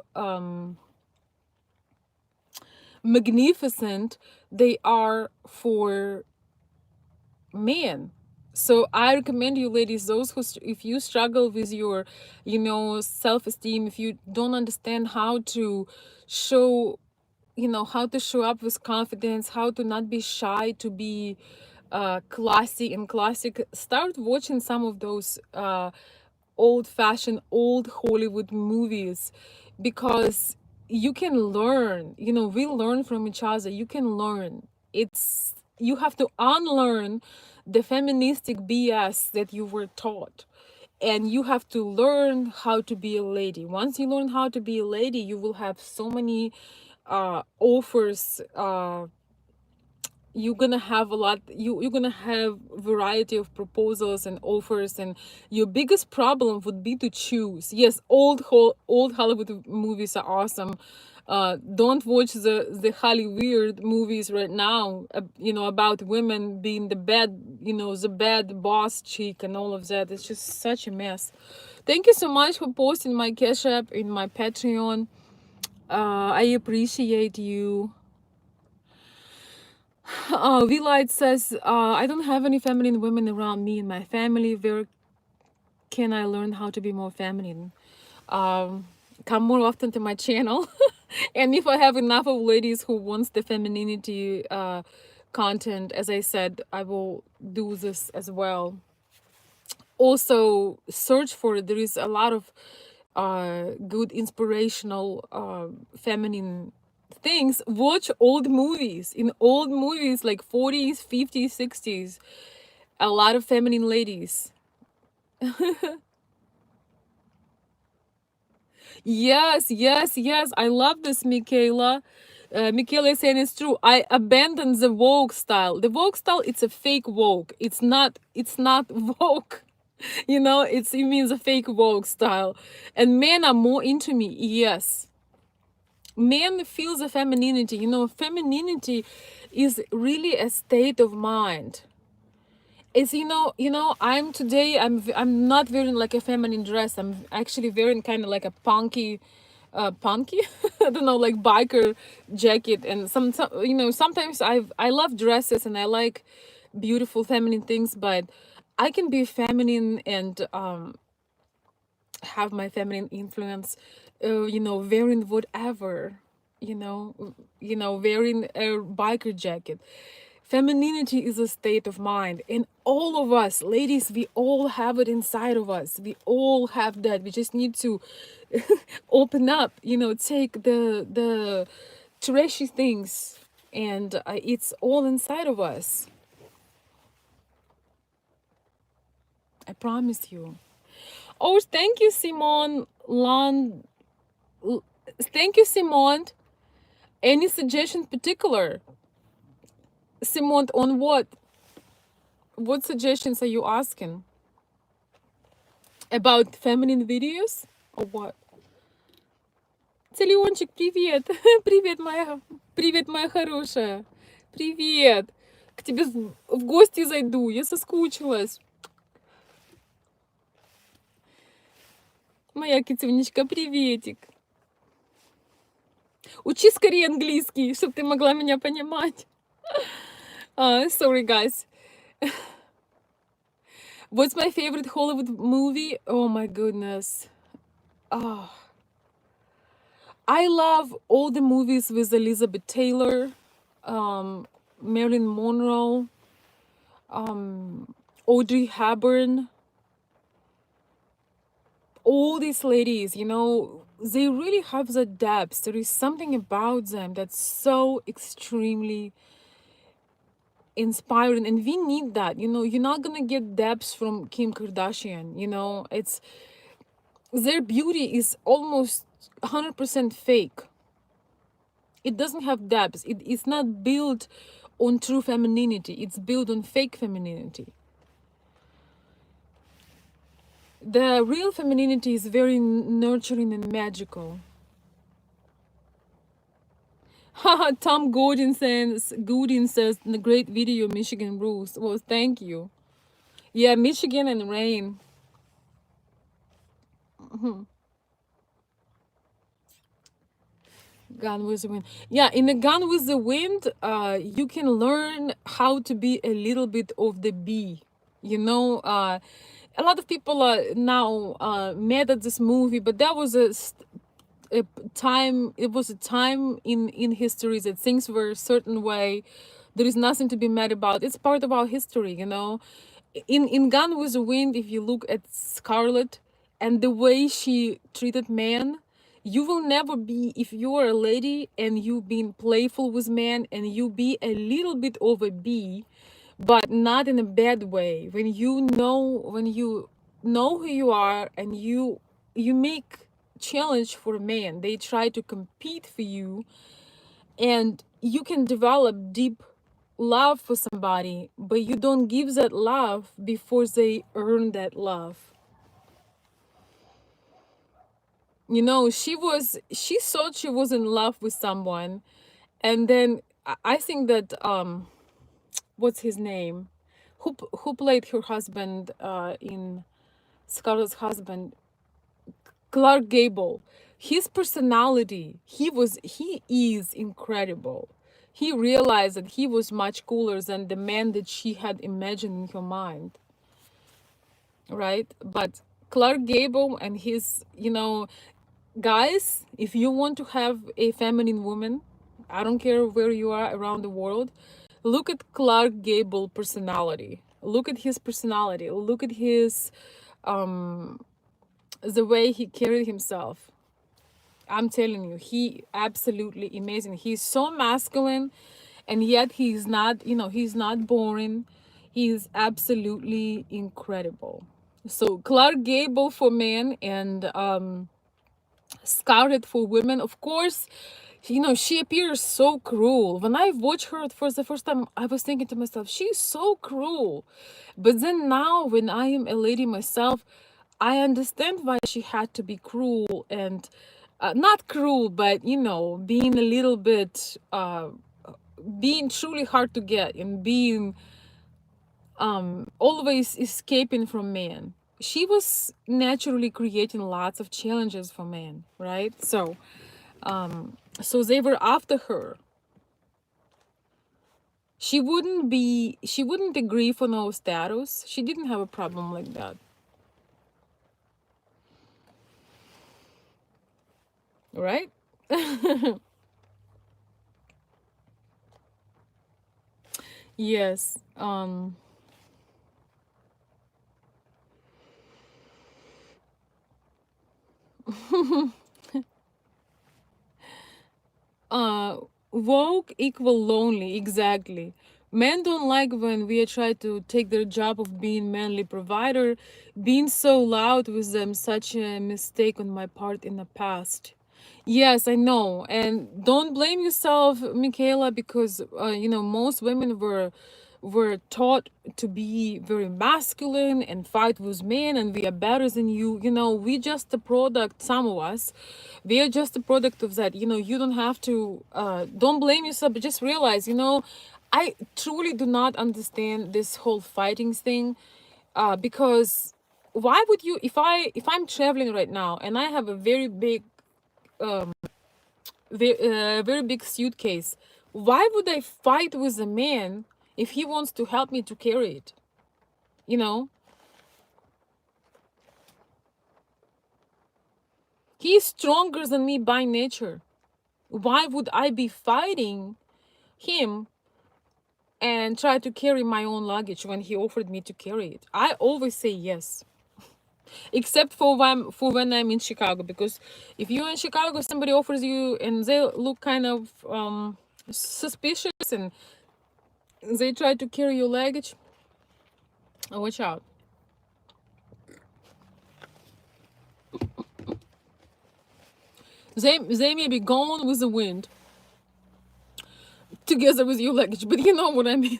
magnificent they are for men. So I recommend you ladies, those who, if you struggle with your, you know, self-esteem, if you don't understand how to show, you know, how to show up with confidence, how to not be shy, to be classy and classic, start watching some of those old-fashioned old Hollywood movies, because you can learn, you know, we learn from each other. You can learn. It's, you have to unlearn the feministic BS that you were taught, and you have to learn how to be a lady. Once you learn how to be a lady, you will have so many offers. You're gonna have a lot, you're gonna have variety of proposals and offers, and your biggest problem would be to choose. Yes, old Hollywood movies are awesome. Don't watch the Hollywood movies right now, you know, about women being the bad, you know, the bad boss chick and all of that. It's just such a mess. Thank you so much for posting my Cash App in my Patreon. I appreciate you. Vlight says, I don't have any feminine women around me in my family. Where can I learn how to be more feminine? Come more often to my channel. And if I have enough of ladies who wants the femininity content. As I said, I will do this as well. Also search for it. There is a lot of good inspirational feminine things. Watch old movies. In old movies like 40s, 50s, 60s, a lot of feminine ladies. Yes, yes, yes. I love this, Michaela. Michaela is saying it's true. I abandoned the Vogue style. The Vogue style, it's a fake Vogue. It's not Vogue. You know, it means a fake Vogue style. And men are more into me. Yes. Men feels the femininity. You know, femininity is really a state of mind. It's, I'm not wearing like a feminine dress. I'm actually wearing kind of like a punky, I don't know, like biker jacket. And sometimes I love dresses and I like beautiful feminine things, but I can be feminine and have my feminine influence, wearing whatever, wearing a biker jacket. Femininity is a state of mind, and all of us, ladies, we all have it inside of us. We all have that. We just need to open up, take the trashy things, and it's all inside of us. I promise you. Oh, thank you, Simone. Thank you, Simone. Any suggestion particular? Simone, on what? What suggestions are you asking? About feminine videos? Or what? Целиончик, привет. Привет, моя хорошая. Привет. К тебе в гости зайду. Я соскучилась. Моя кицунечка, приветик. Учи скорее английский, чтобы ты могла меня понимать. Sorry, guys. What's my favorite Hollywood movie? Oh my goodness. Oh. I love all the movies with Elizabeth Taylor, Marilyn Monroe, Audrey Hepburn. All these ladies, they really have the depth. There is something about them that's so extremely inspiring, and we need that. You're not gonna get depth from Kim Kardashian. It's their beauty is almost 100% fake. It doesn't have depth. It's not built on true femininity. It's built on fake femininity. The real femininity is very nurturing and magical. Tom Godin says, "The great video, Michigan Rules." Well, thank you. Yeah, Michigan and rain. Gone with the Wind. Yeah, in the Gone with the Wind, you can learn how to be a little bit of the bee. A lot of people are now mad at this movie, but that was a time. It was a time in history that things were a certain way. There is nothing to be mad about. It's part of our history. In Gone with the Wind, if you look at Scarlett and the way she treated men, you will never be, if you are a lady and you being playful with men and you be a little bit of a bee, but not in a bad way. When you know who you are and you make challenge for a man, they try to compete for you, and you can develop deep love for somebody, but you don't give that love before they earn that love. She thought she was in love with someone, and then I think that what's his name, who played her husband in Scarlett's husband, Clark Gable. His personality, he is incredible. He realized that he was much cooler than the man that she had imagined in her mind, right? But Clark Gable and his, guys, if you want to have a feminine woman, I don't care where you are around the world, Look at Clark Gable personality. Look at his personality. Look at his um the way he carried himself. I'm telling you, he absolutely amazing. He's so masculine, and yet he's not, he's not boring. He's absolutely incredible. So Clark Gable for men, and Scarlet for women. Of course, she appears so cruel. When I watched her for the first time, I was thinking to myself, she's so cruel. But then now, when I am a lady myself, I understand why she had to be cruel, and not cruel, but being a little bit, being truly hard to get, and being always escaping from men. She was naturally creating lots of challenges for men, right? So they were after her. She wouldn't agree for no status. She didn't have a problem like that, right? Yes. uh Woke equal lonely, exactly. Men don't like when we try to take their job of being manly provider. Being so loud with them, such a mistake on my part in the past. Yes, I know. And don't blame yourself, Michaela, because most women were taught to be very masculine and fight with men, and we are better than you. We just a product, some of us. We are just a product of that. You don't have to don't blame yourself, but just realize, I truly do not understand this whole fighting thing, because why would you, if I'm traveling right now and I have a very big very big suitcase. Why would I fight with a man if he wants to help me to carry it? You know, he's stronger than me by nature. Why would I be fighting him and try to carry my own luggage when he offered me to carry it? I always say yes, except for when I'm in Chicago, because if you're in Chicago, somebody offers you and they look kind of suspicious, and they try to carry your luggage. Watch out. They may be gone with the wind together with your luggage, but you know what I mean.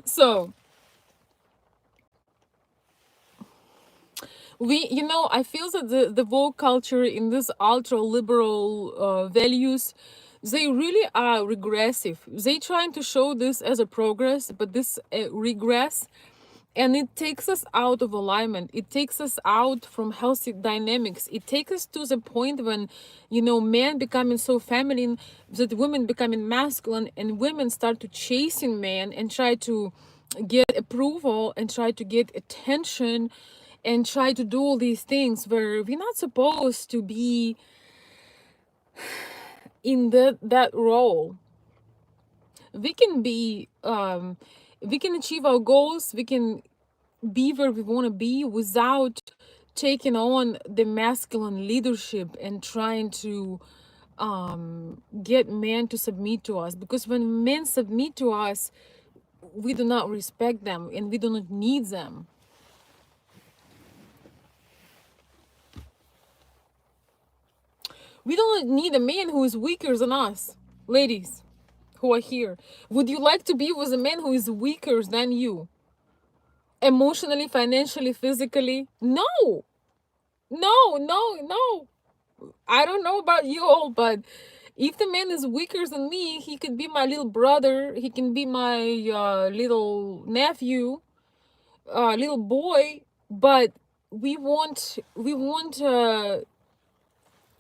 So I feel that the woke culture in this ultra liberal values, they really are regressive. They trying to show this as a progress, but this regress, and it takes us out of alignment. It takes us out from healthy dynamics. It takes us to the point when men becoming so feminine, that women becoming masculine, and women start to chasing men and try to get approval and try to get attention and try to do all these things where we're not supposed to be in that role. We can be we can achieve our goals, we can be where we want to be without taking on the masculine leadership and trying to get men to submit to us, because when men submit to us, we do not respect them and we do not need them. We don't need a man who is weaker than us. Ladies who are here, would you like to be with a man who is weaker than you, emotionally, financially, physically? No, no, no, no. I don't know about you all, but if the man is weaker than me, he could be my little brother, he can be my little nephew, little boy, but we want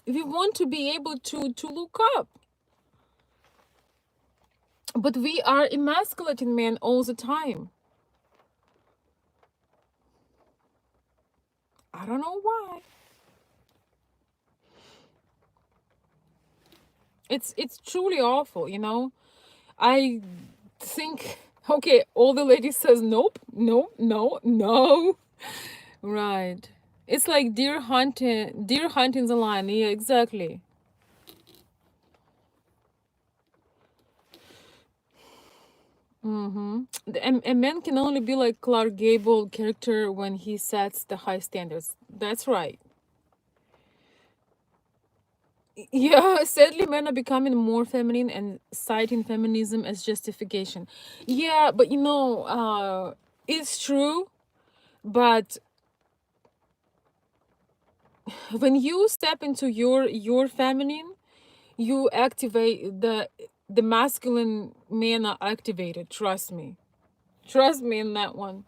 to be able to look up. But we are emasculating men all the time. I don't know why. It's truly awful. I think, okay, all the ladies says nope, no, no, no. Right. It's like deer hunting's a line. Yeah, exactly. Mm-hmm. A man can only be like Clark Gable character when he sets the high standards. That's right. Yeah, sadly, men are becoming more feminine and citing feminism as justification. Yeah, but it's true. But when you step into your feminine, you activate the masculine men are activated. Trust me in that one.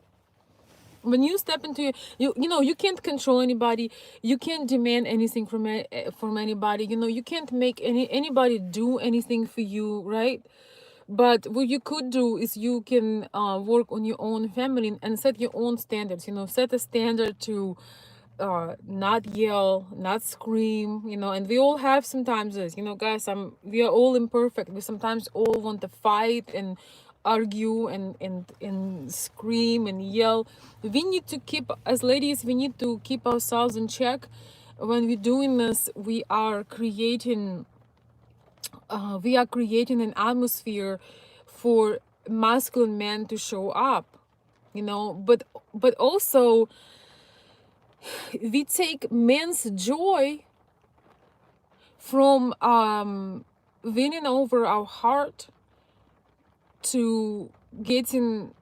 When you step into you can't control anybody. You can't demand anything from anybody. You can't make anybody do anything for you, right? But what you could do is you can work on your own family and set your own standards. Set a standard to not yell, not scream. And we all have sometimes this, guys. We are all imperfect. We sometimes all want to fight and argue and scream and yell. We need to keep, as ladies, we need to keep ourselves in check. When we're doing this, we are creating an atmosphere for masculine men to show up. But also we take men's joy from winning over our heart to getting,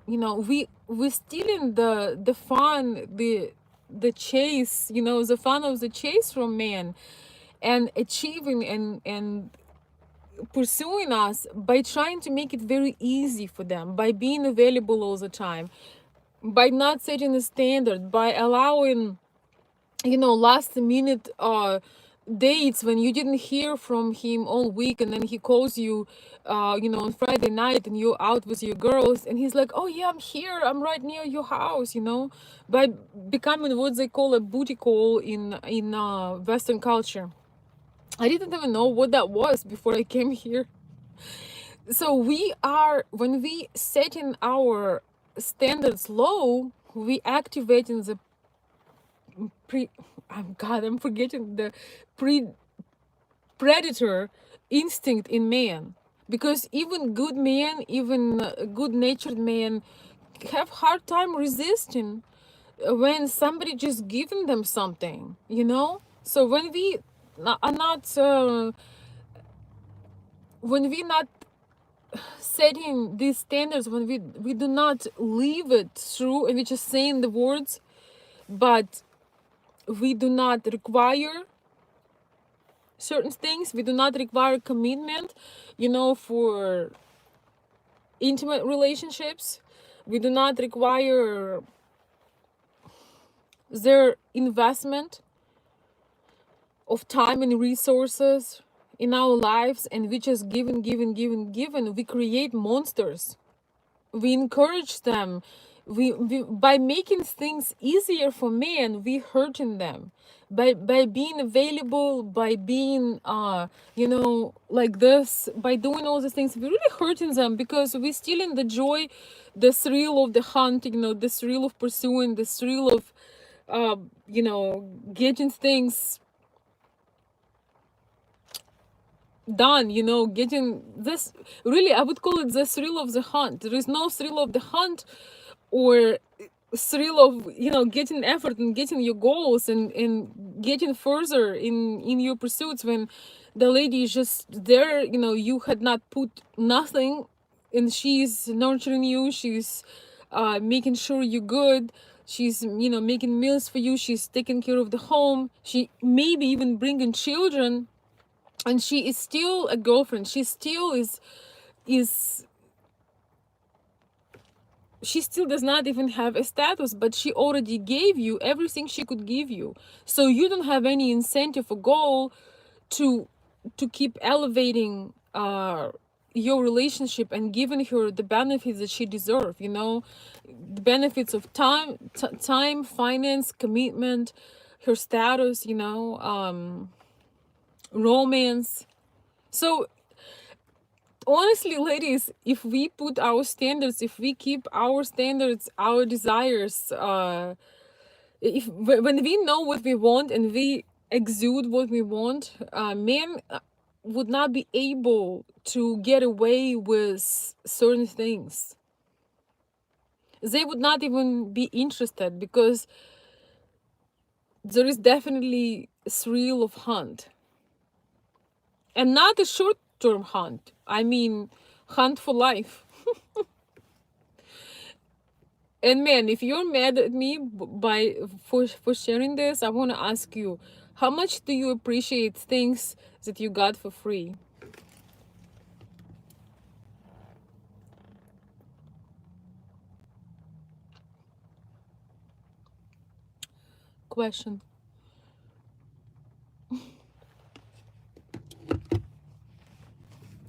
we're stealing the fun, the chase, the fun of the chase from men, and achieving and pursuing us by trying to make it very easy for them, by being available all the time, by not setting a standard, by allowing last minute dates when you didn't hear from him all week, and then he calls you on Friday night and you're out with your girls, and he's like, oh yeah, I'm here, I'm right near your house. By becoming what they call a booty call in Western culture. I didn't even know what that was before I came here. So when we setting our standards low, we activating the pre I'm forgetting the pre predator instinct in man, because even good men, even good natured men, have hard time resisting when somebody just giving them something. So when we are not when we not setting these standards, when we do not leave it through and we just saying the words, but we do not require certain things, we do not require commitment for intimate relationships, we do not require their investment of time and resources in our lives, and we just given, we create monsters. We encourage them. We by making things easier for men, we hurting them. By being available, by being like this, by doing all these things, we're really hurting them, because we're stealing the joy, the thrill of the hunt, the thrill of pursuing, the thrill of getting things done, getting this. Really, I would call it the thrill of the hunt. There is no thrill of the hunt or thrill of getting effort and getting your goals and getting further in your pursuits, when the lady is just there. You had not put nothing, and she's nurturing you, she's making sure you're good, she's making meals for you, she's taking care of the home, she maybe even bringing children, and she is still a girlfriend. She still is she still does not even have a status, but she already gave you everything she could give you. So you don't have any incentive or goal to keep elevating your relationship and giving her the benefits that she deserves. The benefits of time, finance, commitment, her status, romance. So honestly, ladies, if we put our standards, if we keep our standards, our desires, if when we know what we want and we exude what we want, men would not be able to get away with certain things. They would not even be interested because there is definitely a thrill of hunt, and not a short-term hunt. I mean, hunt for life. And man, if you're mad at me by for sharing this, I want to ask you, how much do you appreciate things that you got for free? Question.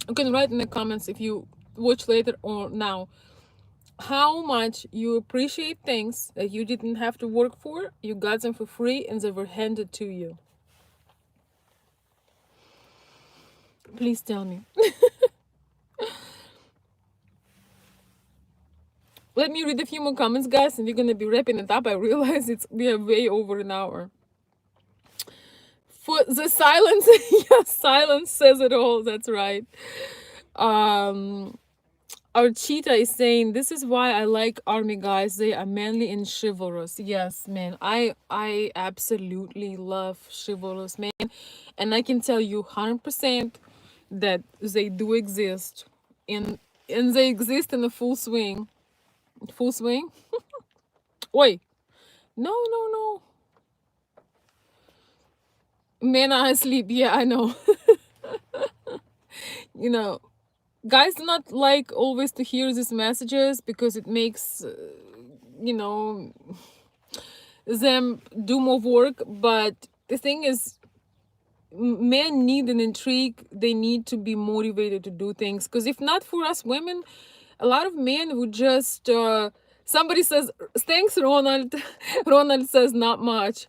You can write in the comments if you watch later or now how much you appreciate things that you didn't have to work for, you got them for free, and they were handed to you. Please tell me. Let me read a few more comments, guys, and we're gonna be wrapping it up. I realize we are way over an hour. For the silence, yeah, silence says it all. That's right. Um, our cheetah is saying, "This is why I like army guys. They are manly and chivalrous." Yes, man. I absolutely love chivalrous men, and I can tell you 100% that they do exist, and they exist in a full swing. Full swing. Wait, no, no, no. Men are asleep. Yeah, I know. You know, guys do not like always to hear these messages because it makes you know, them do more work. But the thing is, men need an intrigue. They need to be motivated to do things, because if not for us women, a lot of men would just somebody says thanks, Ronald. Ronald says not much.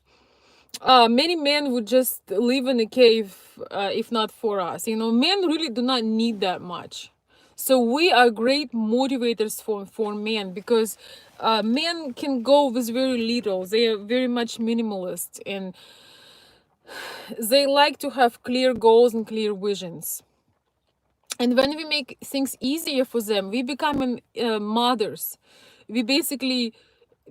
Many men would just live in a cave if not for us. You know, men really do not need that much. So we are great motivators for men, because men can go with very little. They are very much minimalist, and they like to have clear goals and clear visions. And when we make things easier for them, we become mothers. We basically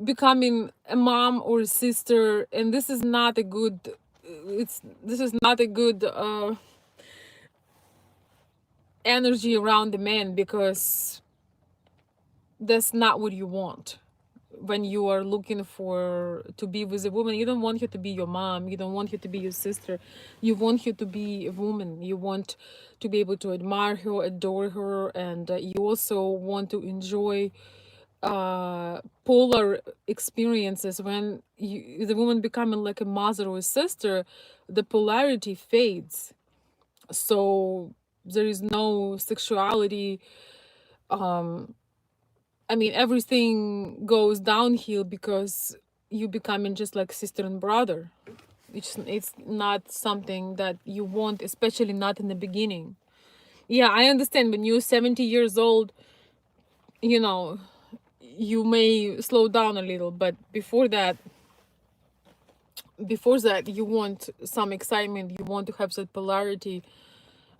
becoming a mom or a sister, and this is not a good this is not a good energy around the man, because that's not what you want. When you are looking for to be with a woman, you don't want her to be your mom, you don't want her to be your sister, you want her to be a woman. You want to be able to admire her, adore her, and you also want to enjoy polar experiences. When the woman becoming like a mother or a sister, the polarity fades, so there is no sexuality. I mean, everything goes downhill because you becoming just like sister and brother. It's not something that you want, especially not in the beginning. Yeah, I understand when you're 70 years old, you know, you may slow down a little, but before that you want some excitement, you want to have that polarity,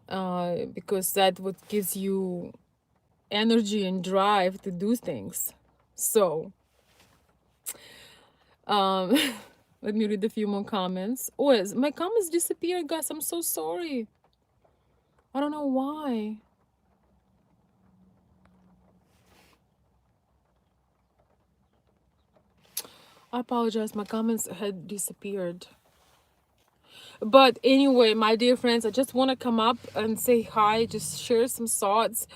because that what gives you energy and drive to do things. So um let me read a few more comments. Oh, my comments disappeared, guys. I'm so sorry. I don't know why. I apologize, my comments had disappeared. But anyway, my dear friends, I just want to come up and say hi, just share some thoughts.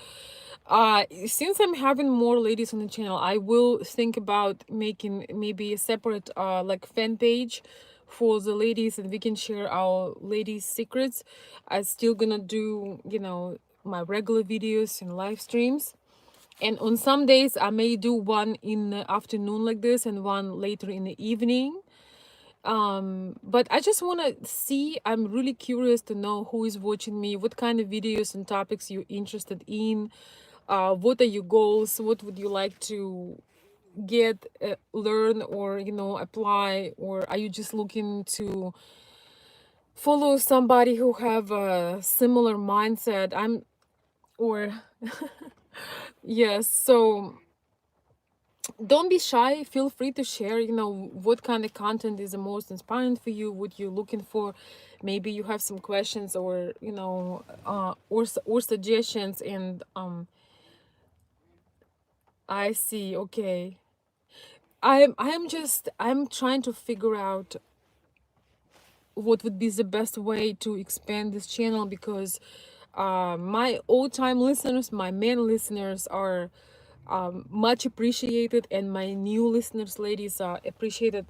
Since I'm having more ladies on the channel, I will think about making maybe a separate like fan page for the ladies, and we can share our ladies secrets. I'm still gonna do, you know, my regular videos and live streams, and on some days I may do one in the afternoon like this and one later in the evening. But I just want to see, I'm really curious to know who is watching me, what kind of videos and topics you're interested in, what are your goals, what would you like to get, learn, or apply, or are you just looking to follow somebody who have a similar mindset? Or yes, so don't be shy, feel free to share what kind of content is the most inspiring for you, what you're looking for. Maybe you have some questions, or or suggestions. And I see. Okay, I'm trying to figure out what would be the best way to expand this channel, because my old-time listeners, my main listeners, are much appreciated, and my new listeners, ladies, are appreciated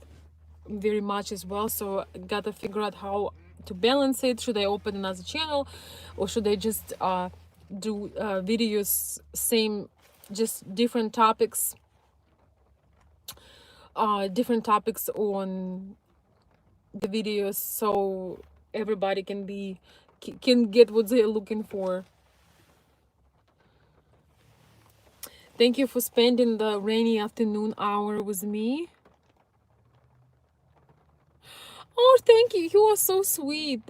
very much as well. So I gotta figure out how to balance it. Should I open another channel, or should I just do videos, same, just different topics, on the videos, so everybody can get what they're looking for. Thank you for spending the rainy afternoon hour with me. Oh, thank you. You are so sweet,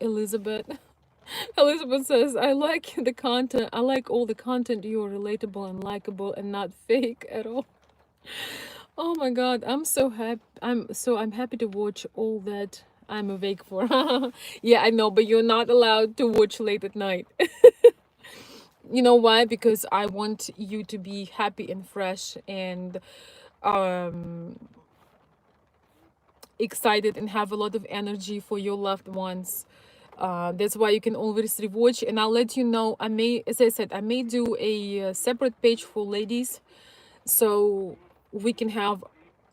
Elizabeth. Elizabeth says, I like the content. I like all the content. You are relatable and likable and not fake at all. Oh my God, I'm so happy. I'm happy to watch all that I'm awake for. Yeah, I know, but you're not allowed to watch late at night. You know why? Because I want you to be happy and fresh and um excited and have a lot of energy for your loved ones. That's why you can always rewatch. And I'll let you know, I may, as I said, I may do a separate page for ladies, so we can have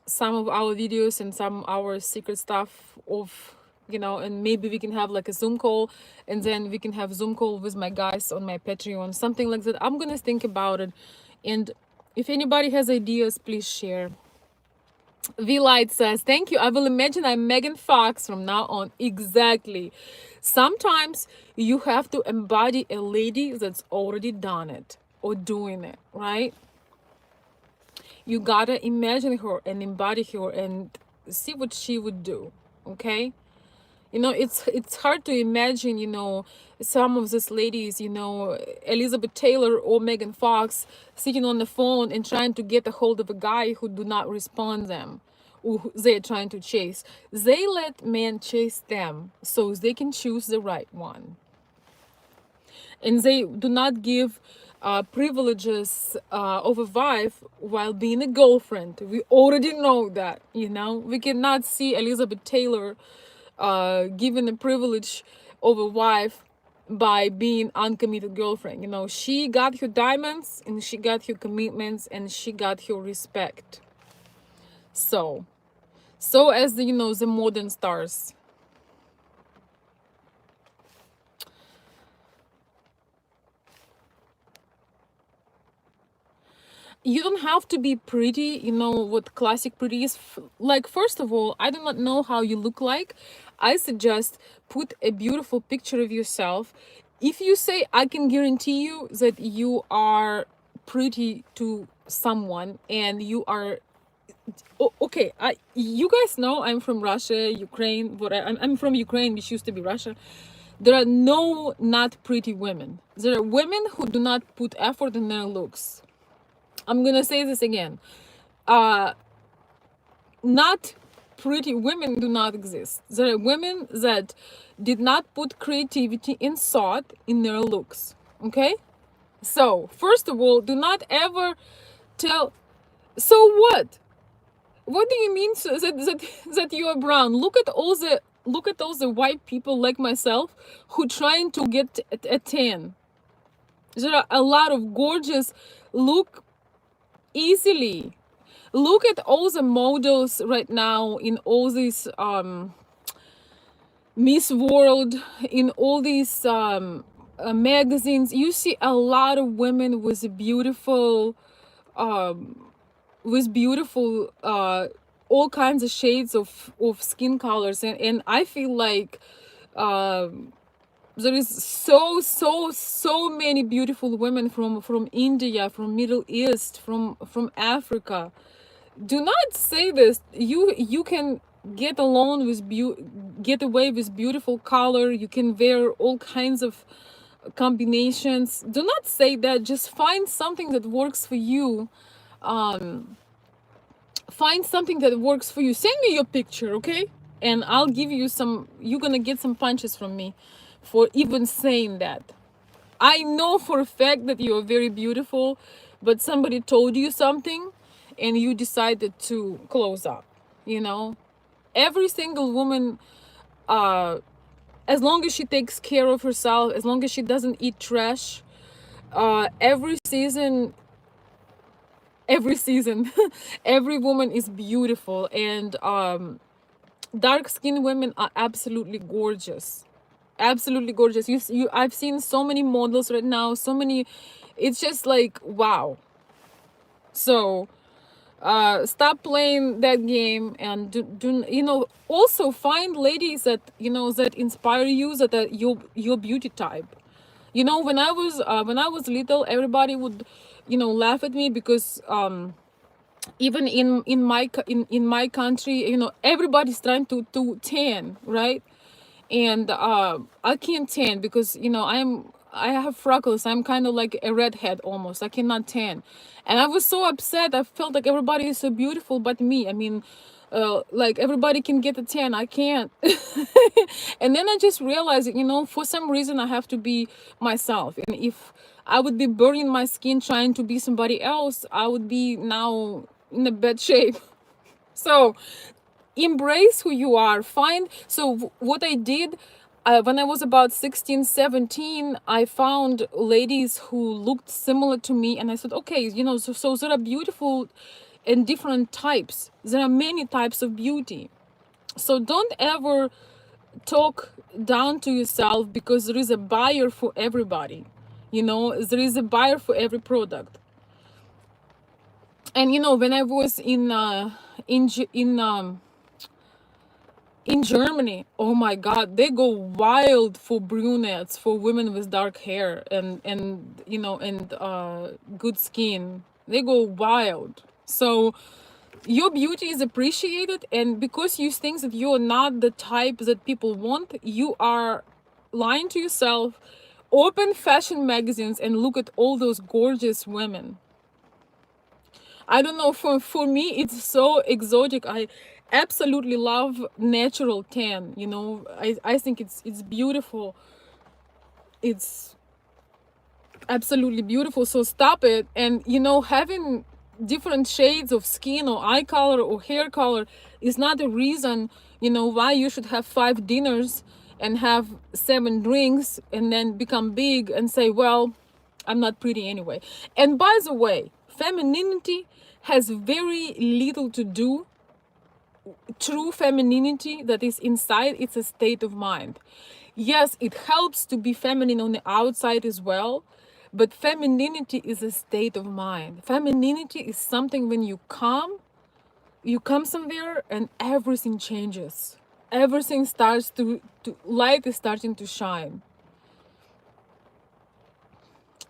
some of our videos and some of our secret stuff of, and maybe we can have like a Zoom call, and then we can have Zoom call with my guys on my Patreon, something like that. I'm gonna think about it, and if anybody has ideas, please share. V-Light says, thank you. I will imagine I'm Megan Fox from now on. Exactly. Sometimes you have to embody a lady that's already done it or doing it, right? You gotta imagine her and embody her and see what she would do, okay? It's hard to imagine, some of these ladies, Elizabeth Taylor or Megan Fox, sitting on the phone and trying to get a hold of a guy who do not respond them, who they're trying to chase. They let men chase them so they can choose the right one. And they do not give privileges of a wife while being a girlfriend. We already know that, we cannot see Elizabeth Taylor given a privilege of a wife by being uncommitted girlfriend. She got her diamonds, and she got her commitments, and she got her respect. So as the modern stars. You don't have to be pretty, what classic pretty is. Like, first of all, I do not know how you look like. I suggest put a beautiful picture of yourself. If you say, I can guarantee you that you are pretty to someone, and you are okay. You guys know I'm from Russia, Ukraine, but I'm from Ukraine, which used to be Russia. There are no not pretty women. There are women who do not put effort in their looks. I'm gonna say this again. Not pretty women do not exist. There are women that did not put creativity and thought in their looks. Okay? So, first of all, do not ever tell, so what? What do you mean that you are brown? Look at all the white people like myself who trying to get a tan. There are a lot of gorgeous look easily. Look at all the models right now in all these Miss World, in all these magazines. You see a lot of women with beautiful all kinds of shades of skin colors, and I feel like there is so many beautiful women from India, from Middle East, from Africa. Do not say this. You can get along with get away with beautiful color. You can wear all kinds of combinations. Do not say that. Just find something that works for you. Find something that works for you. Send me your picture, okay? And I'll give you some. You're gonna get some punches from me for even saying that. I know for a fact that you are very beautiful, but somebody told you something and you decided to close up. You know, every single woman, uh as long as she takes care of herself, as long as she doesn't eat trash, every season, every season, every woman is beautiful. And dark skinned women are absolutely gorgeous, absolutely gorgeous. I've seen so many models right now, so many. It's just like wow. So stop playing that game, and do you know, also find ladies that you know that inspire you, that are your beauty type. You know, when I was little, everybody would, you know, laugh at me because even in my country, you know, everybody's trying to tan, right? And I can't tan because you know I have freckles. I'm kind of like a redhead almost. I cannot tan, and I was so upset. I felt like everybody is so beautiful but me. I mean, like everybody can get a tan, I can't. And then I just realized, you know, for some reason I have to be myself, and if I would be burning my skin trying to be somebody else, I would be now in a bad shape. So embrace who you are. Find, so what I did, when I was about 16, 17, I found ladies who looked similar to me, and I said, okay, you know, so there are beautiful in different types. There are many types of beauty. So don't ever talk down to yourself, because there is a buyer for everybody. You know, there is a buyer for every product. And you know, when I was in Germany, oh my God, they go wild for brunettes, for women with dark hair and you know, and good skin. They go wild. So your beauty is appreciated, and because you think that you're not the type that people want, you are lying to yourself. Open fashion magazines and look at all those gorgeous women. I don't know, for me it's so exotic. I absolutely love natural tan, you know. I think it's beautiful. It's absolutely beautiful. So stop it. And you know, having different shades of skin or eye color or hair color is not a reason, you know, why you should have 5 dinners and have 7 drinks and then become big and say, well, I'm not pretty anyway. And by the way, femininity has very little to do. True femininity that is inside, it's a state of mind. Yes, it helps to be feminine on the outside as well, but femininity is a state of mind. Femininity is something when you come somewhere and everything changes. Everything starts to light is starting to shine.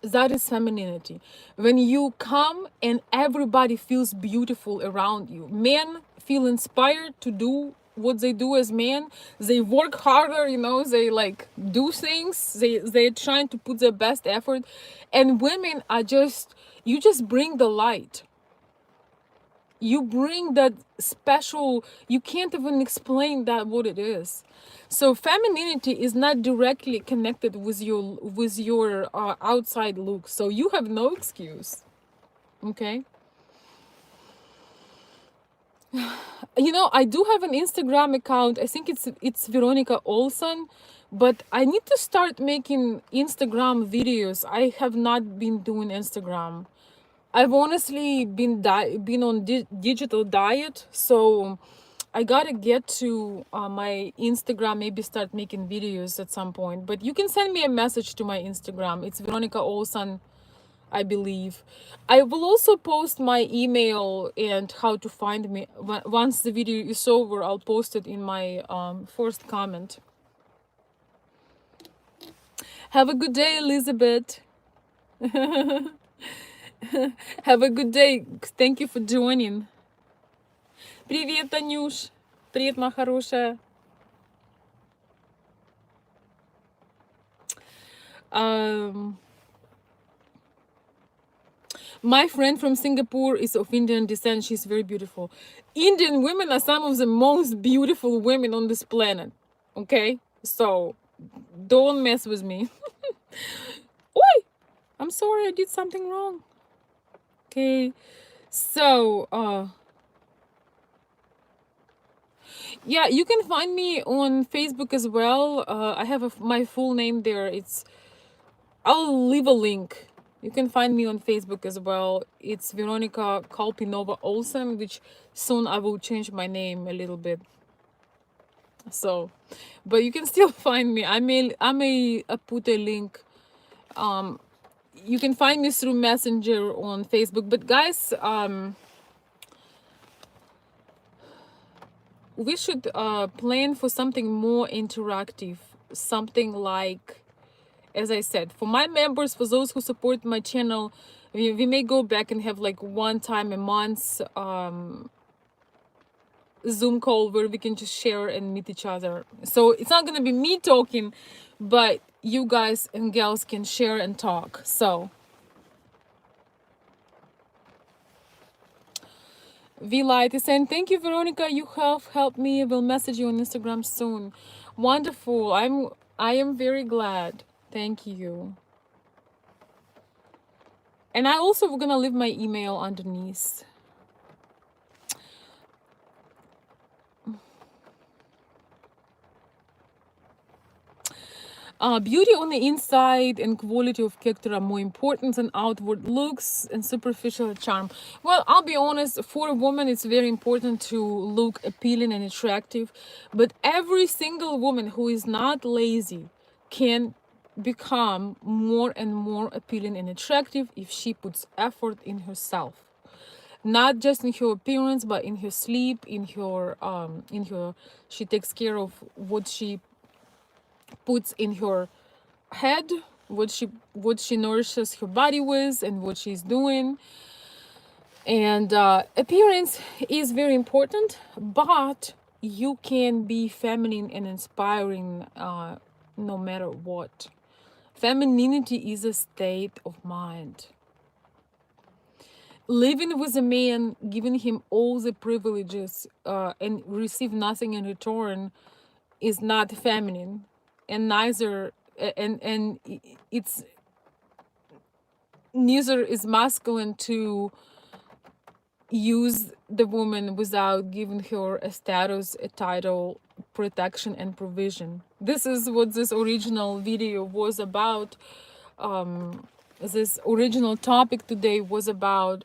That is femininity. When you come and everybody feels beautiful around you. Men feel inspired to do what they do as men. They work harder, you know, they like do things. They're trying to put their best effort. And women are just, you just bring the light. You bring that special, you can't even explain that what it is. So femininity is not directly connected with your outside look, so you have no excuse. Okay, you know, I do have an Instagram account. I think it's Veronica Olson, but I need to start making Instagram videos. I have not been doing Instagram. I've honestly been on digital diet, so I gotta get to my Instagram. Maybe start making videos at some point. But you can send me a message to my Instagram. It's Veronica Olson I believe. I will also post my email and how to find me. Once the video is over, I'll post it in my first comment. Have a good day, Elizabeth. Have a good day. Thank you for joining. Привет, Танюш. Привет, моя хорошая. My friend from Singapore is of Indian descent. She's very beautiful. Indian women are some of the most beautiful women on this planet. Okay? So don't mess with me. Oi! I'm sorry, I did something wrong. Okay. So, yeah, you can find me on Facebook as well. I have my full name there. I'll leave a link. You can find me on Facebook as well. It's Veronica Kalpinova Olsen, which soon I will change my name a little bit. So, but you can still find me. I may put a link. You can find me through Messenger on Facebook. But guys, we should plan for something more interactive, something like, as I said, for my members, for those who support my channel, we may go back and have like one time a month Zoom call where we can just share and meet each other. So it's not gonna be me talking, but you guys and gals can share and talk. So V Light is saying, thank you, Veronica. You have helped me. I will message you on Instagram soon. Wonderful. I am very glad. Thank you. And I also gonna leave my email underneath. Beauty on the inside and quality of character are more important than outward looks and superficial charm. Well, I'll be honest, for a woman, it's very important to look appealing and attractive. But every single woman who is not lazy can become more and more appealing and attractive if she puts effort in herself. Not just in her appearance, but in her sleep, in her, she takes care of what she puts in her head, what she nourishes her body with, and what she's doing. And appearance is very important, but you can be feminine and inspiring no matter what. Femininity is a state of mind. Living with a man, giving him all the privileges and receive nothing in return is not feminine, and neither and it's neither is masculine to use the woman without giving her a status, a title, protection, and provision. This is what this original video was about. This original topic today was about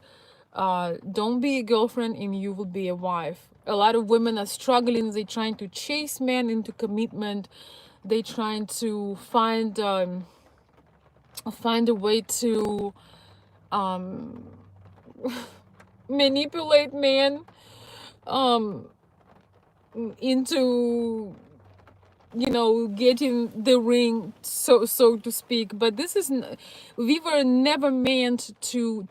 don't be a girlfriend and you will be a wife. A lot of women are struggling. They're trying to chase men into commitment. They're trying to find a way to manipulate men into getting the ring, so to speak. But this is we were never meant to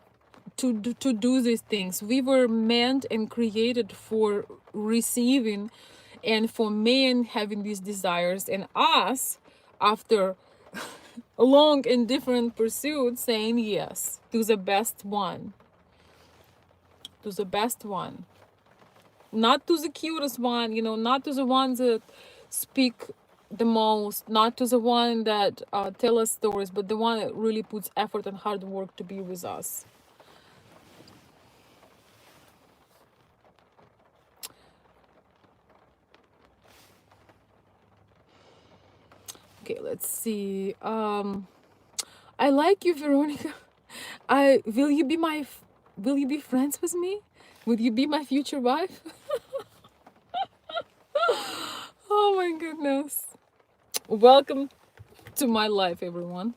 do these things. We were meant and created for receiving, and for men having these desires, and us, after long and different pursuits, saying yes to the best one, not to the cutest one, not to the ones that speak the most, not to the one that tell us stories, but the one that really puts effort and hard work to be with us. Okay, let's see. I like you, Veronica. Will you be friends with me? Will you be my future wife? Oh my goodness. Welcome to my life, everyone.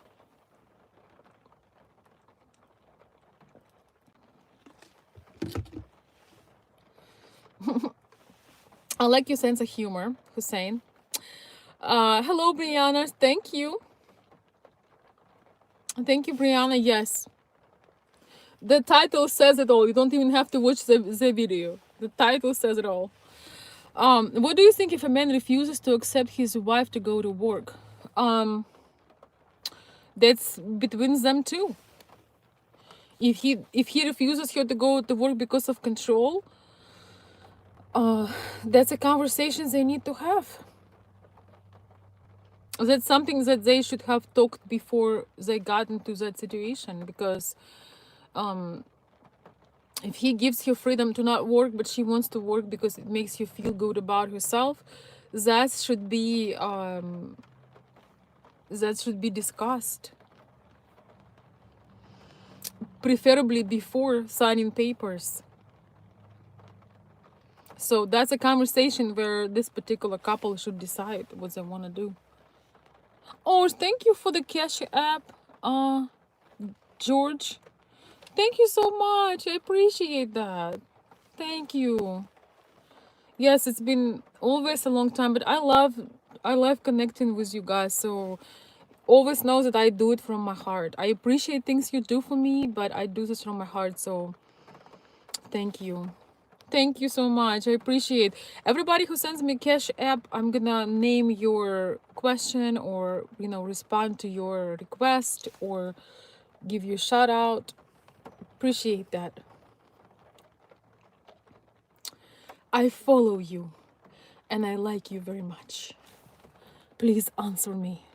I like your sense of humor, Hussein. Hello, Brianna. Thank you. Thank you, Brianna. Yes. The title says it all. You don't even have to watch the video. The title says it all. What do you think if a man refuses to accept his wife to go to work? That's between them two. If he refuses her to go to work because of control, that's a conversation they need to have. That's something that they should have talked before they got into that situation, because if he gives her freedom to not work but she wants to work because it makes you feel good about herself, that should be discussed, preferably before signing papers. So that's a conversation where this particular couple should decide what they want to do. Oh, thank you for the Cash App, George. Thank you so much. I appreciate that. Thank you. Yes, it's been always a long time, but I love connecting with you guys. So always know that I do it from my heart. I appreciate things you do for me, but I do this from my heart. So thank you. Thank you so much. I appreciate everybody who sends me Cash App. I'm gonna name your question, or respond to your request, or give you a shout out. Appreciate that. I follow you and I like you very much. Please answer me.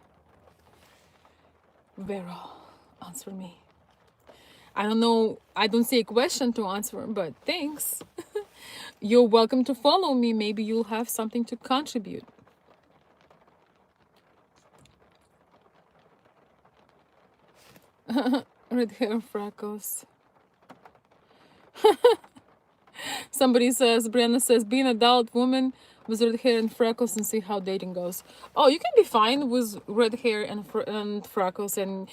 Vera, answer me. I don't know, I don't see a question to answer, but thanks. You're welcome to follow me. Maybe you'll have something to contribute. Red hair freckles. Somebody says, Brianna says, be an adult woman with red hair and freckles and see how dating goes. Oh, you can be fine with red hair and freckles. And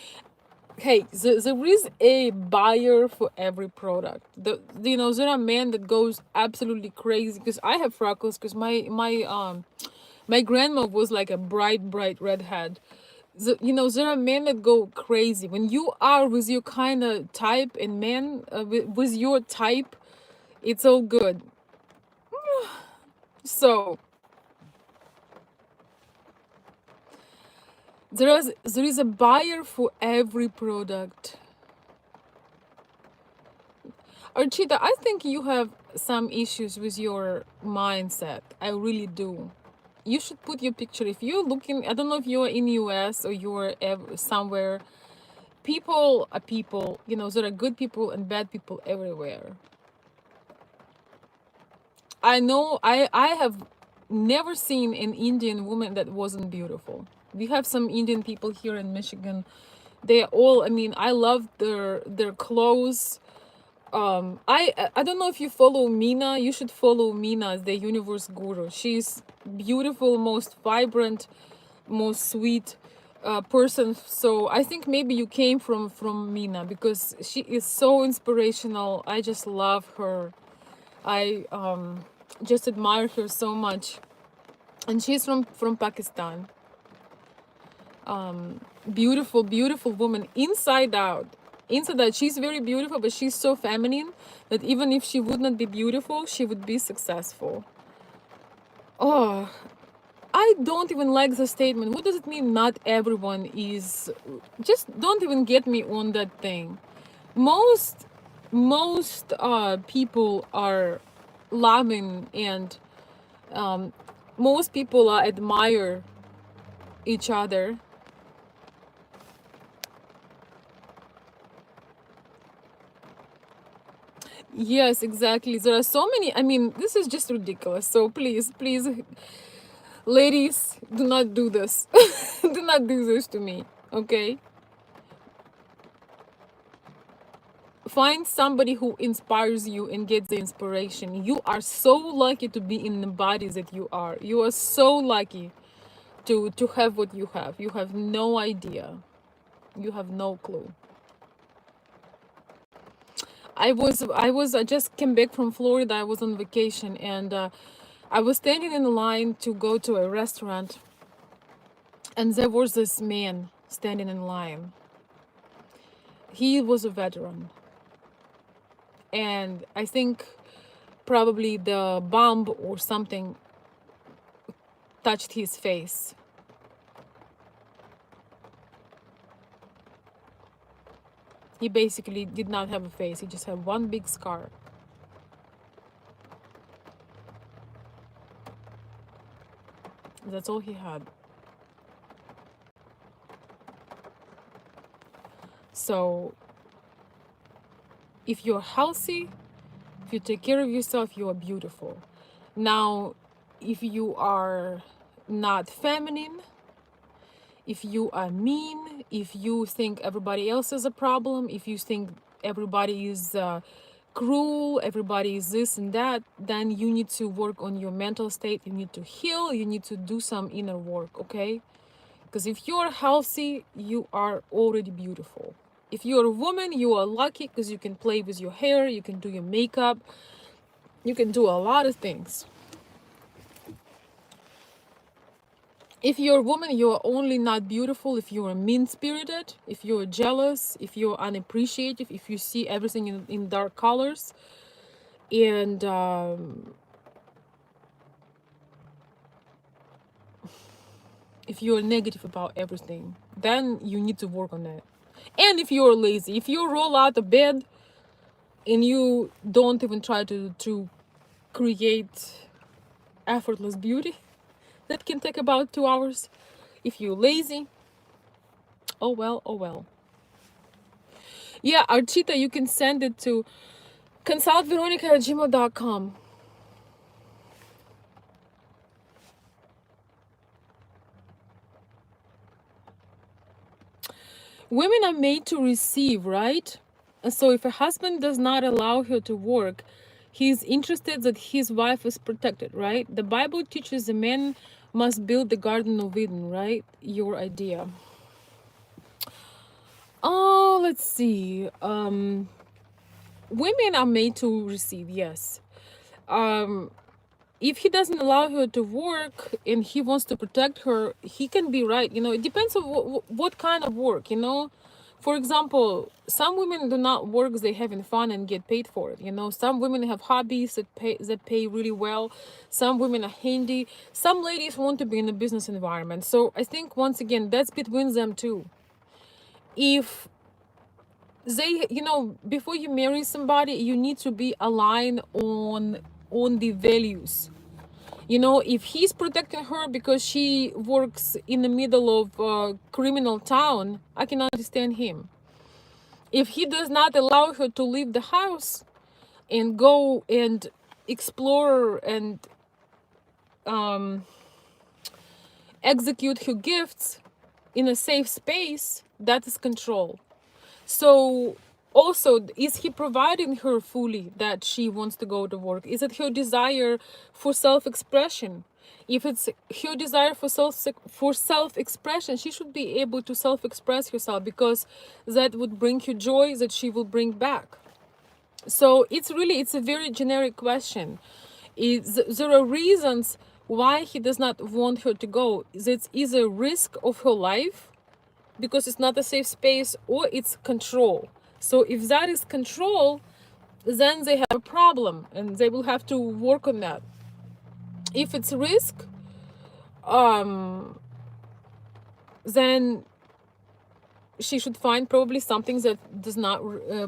hey, there is a buyer for every product. There are men that goes absolutely crazy, because I have freckles, because my grandma was like a bright redhead. There are men that go crazy when you are with your kind of type, and men with your type, it's all good. So there is a buyer for every product. Archita, I think you have some issues with your mindset. I really do. You should put your picture. If you're looking, I don't know if you're in US or you're somewhere. People are people. There are good people and bad people everywhere. I know I have never seen an Indian woman that wasn't beautiful. We have some Indian people here in Michigan. They are all, I love their clothes. I don't know if you follow Mina. You should follow Mina as the universe guru. She's beautiful, most vibrant, most sweet person. So I think maybe you came from Mina, because she is so inspirational. I just love her. I just admire her so much. And she's from Pakistan. Beautiful, beautiful woman, inside out. Inside out, she's very beautiful, but she's so feminine that even if she would not be beautiful, she would be successful. Oh, I don't even like the statement. What does it mean? Not everyone is. Just don't even get me on that thing. Most people are loving, and most people admire each other. Yes, exactly. There are so many. This is just ridiculous. So please, please, ladies, do not do this. Do not do this to me, okay? Find somebody who inspires you and gets the inspiration. You are so lucky to be in the body that you are. You are so lucky to have what you have. You have no idea. You have no clue. I just came back from Florida. I was on vacation, and I was standing in the line to go to a restaurant, and there was this man standing in line. He was a veteran, and I think probably the bomb or something touched his face. He basically did not have a face. He just had one big scar. That's all he had. So if you're healthy, if you take care of yourself, you are beautiful. Now, if you are not feminine, if you are mean, if you think everybody else is a problem, if you think everybody is cruel, everybody is this and that, then you need to work on your mental state. You need to heal. You need to do some inner work, okay? Because if you're healthy, you are already beautiful. If you're a woman, you are lucky because you can play with your hair, you can do your makeup, you can do a lot of things. If you're a woman, you're only not beautiful if you're mean-spirited, if you're jealous, if you're unappreciative, if you see everything in dark colors, and if you're negative about everything, then you need to work on that. And if you're lazy, if you roll out of bed and you don't even try to create effortless beauty, that can take about 2 hours. If you're lazy, oh well, oh well. Yeah, Archita, you can send it to consultveronica@gmail.com. Women are made to receive, right? And so if a husband does not allow her to work, he's interested that his wife is protected, right? The Bible teaches a man must build the Garden of Eden, right? Your idea. Oh, let's see. Women are made to receive, yes. If he doesn't allow her to work and he wants to protect her, he can be right. You know, it depends on what kind of work, you know. For example, some women do not work because they're having fun and get paid for it. You know, some women have hobbies that pay really well. Some women are handy. Some ladies want to be in a business environment. So I think once again, that's between them too. If they, you know, before you marry somebody, you need to be aligned on the values. You know, if he's protecting her because she works in the middle of a criminal town, I can understand him. If he does not allow her to leave the house and go and explore and execute her gifts in a safe space, that is control. So also, is he providing her fully that she wants to go to work? Is it her desire for self-expression? If it's her desire for self-expression, she should be able to self-express herself, because that would bring her joy that she will bring back. So it's a very generic question. There are reasons why he does not want her to go. It's either risk of her life, because it's not a safe space, or it's control. So if that is control, then they have a problem and they will have to work on that. If it's risk, then she should find probably something that does not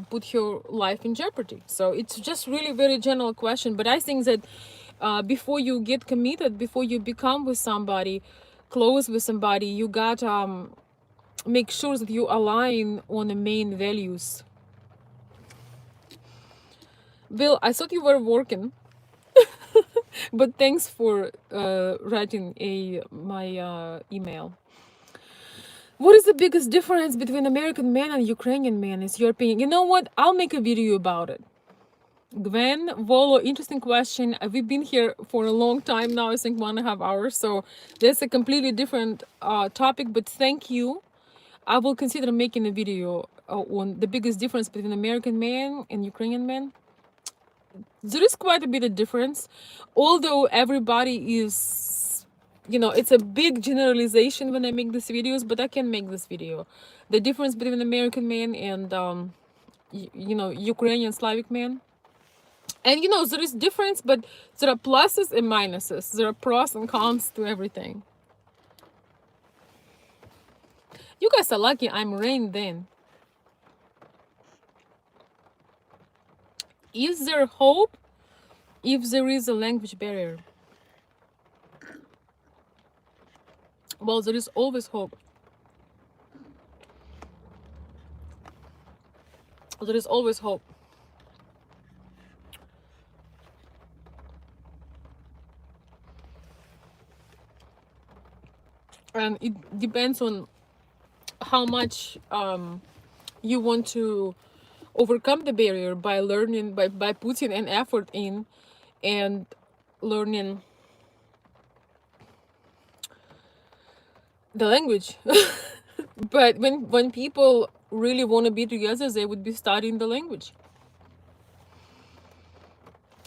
put her life in jeopardy. So it's just really very general question. But I think that before you get committed, before you become with somebody, close with somebody, you got make sure that you align on the main values. Bill, I thought you were working, but thanks for writing my email. What is the biggest difference between American man and Ukrainian man, is your opinion? You know what? I'll make a video about it. Gwen, Volo, interesting question. We've been here for a long time now, I think 1.5 hours. So that's a completely different topic, but thank you. I will consider making a video on the biggest difference between American men and Ukrainian men. There is quite a bit of difference, although everybody is, it's a big generalization when I make these videos, but I can make this video. The difference between American men and, Ukrainian Slavic men. And there is difference, but there are pluses and minuses. There are pros and cons to everything. You guys are lucky I'm Rain then. Is there hope if there is a language barrier? Well, there is always hope. There is always hope. And it depends on how much you want to overcome the barrier by learning, by putting an effort in and learning the language. But when people really want to be together, they would be studying the language.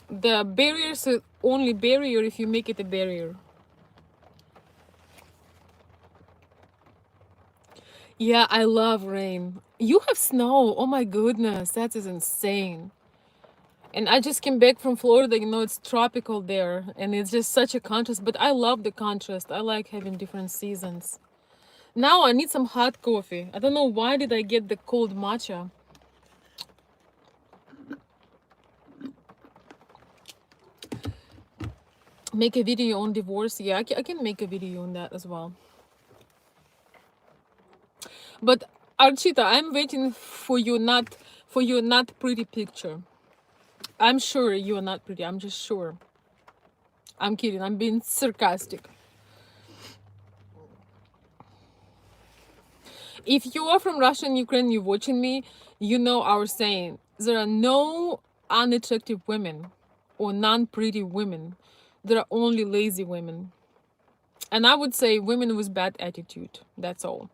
The barrier is only barrier if you make it a barrier. Yeah, I love rain. You have snow. Oh my goodness, that is insane. And I just came back from Florida, it's tropical there, and it's just such a contrast. But I love the contrast. I like having different seasons. Now I need some hot coffee. I don't know why did I get the cold matcha. Make a video on divorce. Yeah, I can make a video on that as well. But Archita, I'm waiting for your not pretty picture. I'm sure you are not pretty. I'm just sure. I'm kidding. I'm being sarcastic. If you are from Russia and Ukraine, you're watching me, you know our saying. There are no unattractive women or non-pretty women. There are only lazy women. And I would say women with bad attitude. That's all.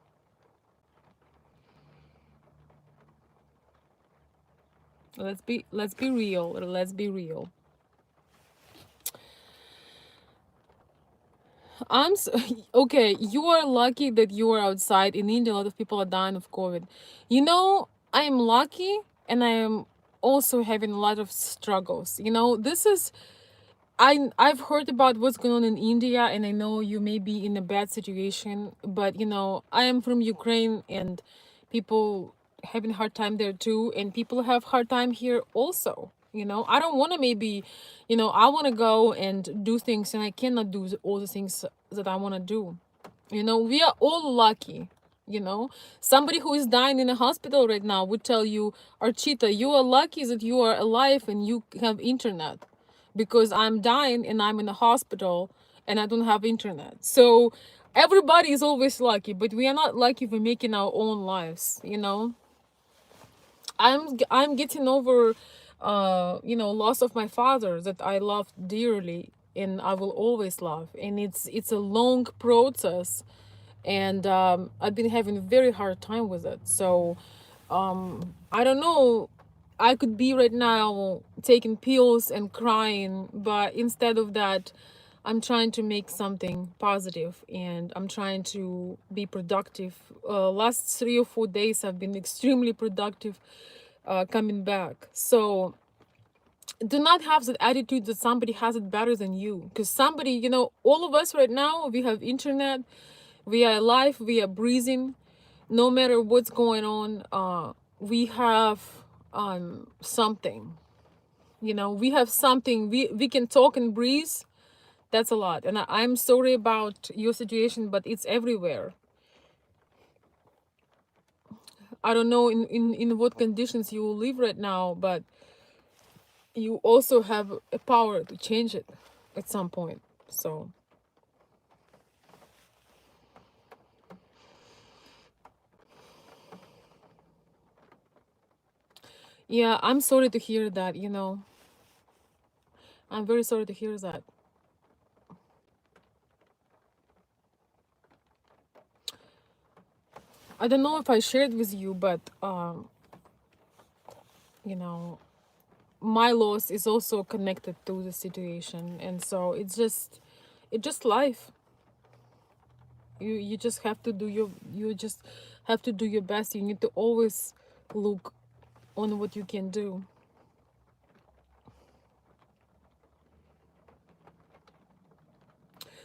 Let's be real. Let's be real. Okay. You are lucky that you are outside. In India, a lot of people are dying of COVID. I am lucky, and I am also having a lot of struggles. This is I've heard about what's going on in India, and I know you may be in a bad situation, but I am from Ukraine, and people having a hard time there too, and people have hard time here also. I don't want to maybe, I want to go and do things, and I cannot do all the things that I want to do. We are all lucky. Somebody who is dying in a hospital right now would tell you, Archita, you are lucky that you are alive and you have internet, because I'm dying and I'm in the hospital and I don't have internet. So everybody is always lucky, but we are not lucky for making our own lives. I'm getting over loss of my father that I loved dearly and I will always love, and it's a long process, and I've been having a very hard time with it. So I don't know, I could be right now taking pills and crying, but instead of that, I'm trying to make something positive, and I'm trying to be productive. Last 3 or 4 days have been extremely productive, coming back. So do not have that attitude that somebody has it better than you, because somebody, all of us right now, we have internet, we are alive, we are breathing. No matter what's going on, we have something. We have something. We can talk and breathe. That's a lot. And I'm sorry about your situation, but it's everywhere. I don't know in what conditions you live right now, but you also have a power to change it at some point. So yeah, I'm sorry to hear that. I'm very sorry to hear that. I don't know if I shared with you, but you know, my loss is also connected to the situation, and so it's just life. You just have to do you just have to do your best. You need to always look on what you can do.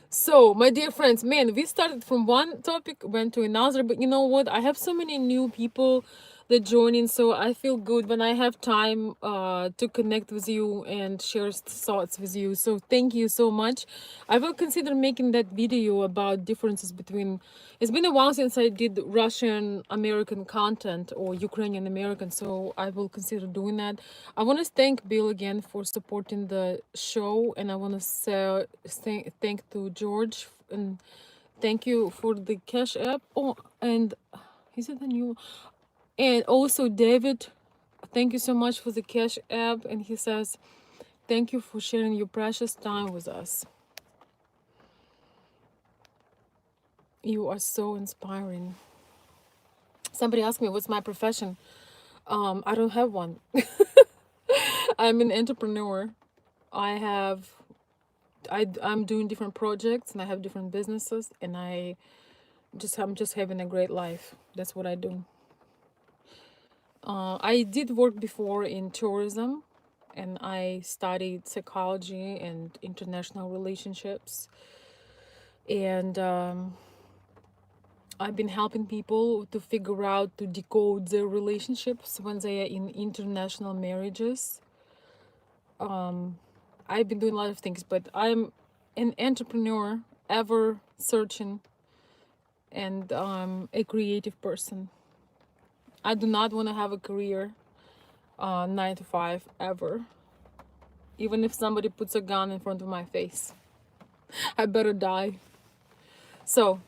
So, my dear friends, man, we started from one topic, went to another, but you know what? I have so many new people that join in, so I feel good when I have time to connect with you and share thoughts with you. So, thank you so much. I will consider making that video about differences between. It's been a while since I did Russian American content or Ukrainian American, so I will consider doing that. I want to thank Bill again for supporting the show, and I want to say thank to George, and thank you for the Cash App. Oh, and is it a new? And also David, thank you so much for the Cash App. And he says, thank you for sharing your precious time with us. You are so inspiring. Somebody asked me what's my profession. I don't have one. I'm an entrepreneur. I have I'm doing different projects and I have different businesses, and I'm just having a great life. That's what I do. I did work before in tourism, and I studied psychology and international relationships, and I've been helping people to figure out to decode their relationships when they are in international marriages. I've been doing a lot of things, but I'm an entrepreneur, ever searching, and a creative person. I do not want to have a career 9 to 5 ever. Even if somebody puts a gun in front of my face, I better die. So,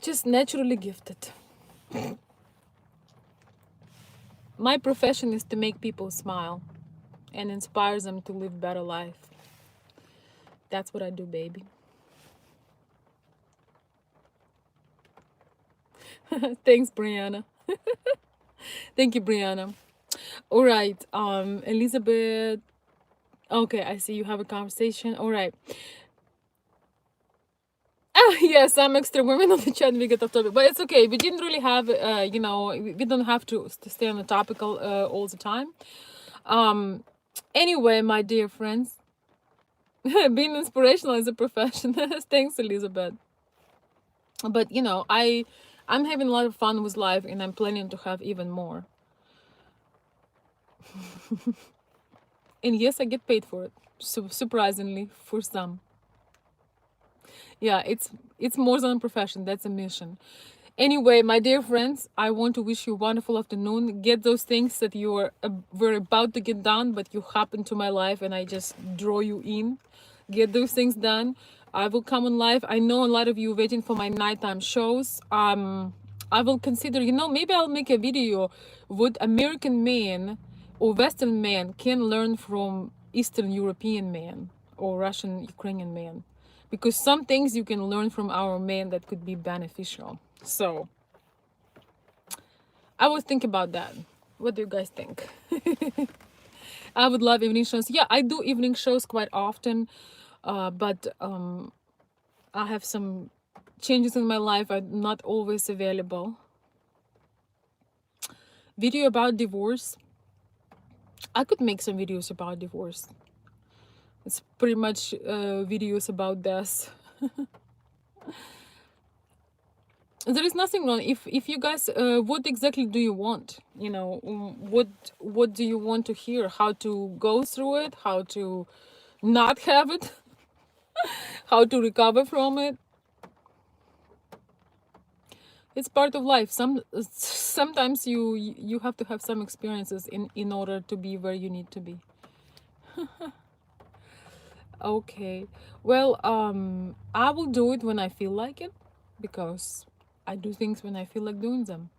just naturally gifted. My profession is to make people smile and inspire them to live better life. That's what I do, baby. Thanks, Brianna. Thank you, Brianna. All right, Elizabeth. Okay, I see you have a conversation. All right. Yeah, some extra women on the chat, we get off topic, but it's okay. We didn't really have, we don't have to stay on the topical all the time. Anyway, my dear friends, being inspirational is a profession. Thanks, Elizabeth. But I'm having a lot of fun with life, and I'm planning to have even more. And yes, I get paid for it. Surprisingly, for some. Yeah, it's more than a profession. That's a mission. Anyway, my dear friends, I want to wish you a wonderful afternoon. Get those things that you are were about to get done, but you happen to my life, and I just draw you in. Get those things done. I will come on live. I know a lot of you waiting for my nighttime shows. I will consider, maybe I'll make a video what American men or Western men can learn from Eastern European men or Russian Ukrainian men, because some things you can learn from our men that could be beneficial. So I was thinking about that. What do you guys think? I would love evening shows. Yeah, I do evening shows quite often, but I have some changes in my life. I'm not always available. Video about divorce. I could make some videos about divorce. It's pretty much videos about death. There is nothing wrong if you guys what exactly do you want, what do you want to hear, how to go through it, how to not have it, how to recover from it. It's part of life. Sometimes you have to have some experiences in order to be where you need to be. Okay, well, I will do it when I feel like it, because I do things when I feel like doing them.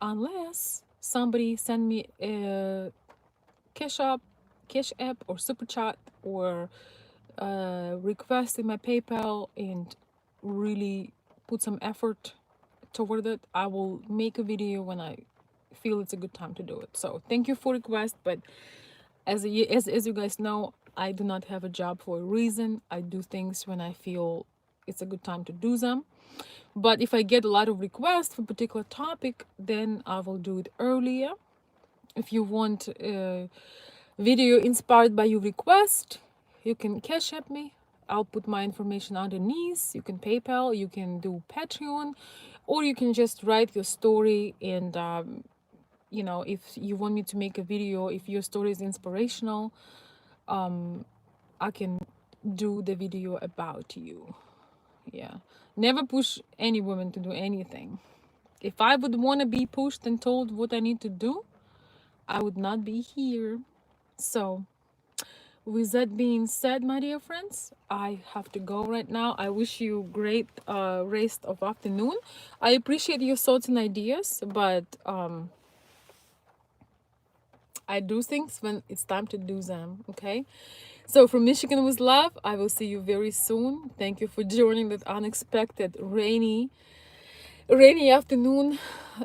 Unless somebody send me a cash app or super chat, or request in my PayPal, and really put some effort toward it, I will make a video when I feel it's a good time to do it. So thank you for request, but as you guys know, I do not have a job for a reason. I do things when I feel it's a good time to do them. But if I get a lot of requests for a particular topic, then I will do it earlier. If you want a video inspired by your request, you can cash app me. I'll put my information underneath. You can PayPal, you can do Patreon, or you can just write your story. And you know, if you want me to make a video, if your story is inspirational, I can do the video about you. Yeah, never push any woman to do anything. If I would want to be pushed and told what I need to do, I would not be here. So with that being said, my dear friends, I have to go right now. I wish you great rest of afternoon. I appreciate your thoughts and ideas, but I do things when it's time to do them, okay? So from Michigan with love, I will see you very soon. Thank you for joining that unexpected rainy afternoon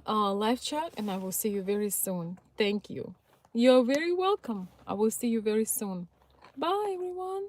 live chat, and I will see you very soon. Thank you. You're very welcome. I will see you very soon. Bye, everyone.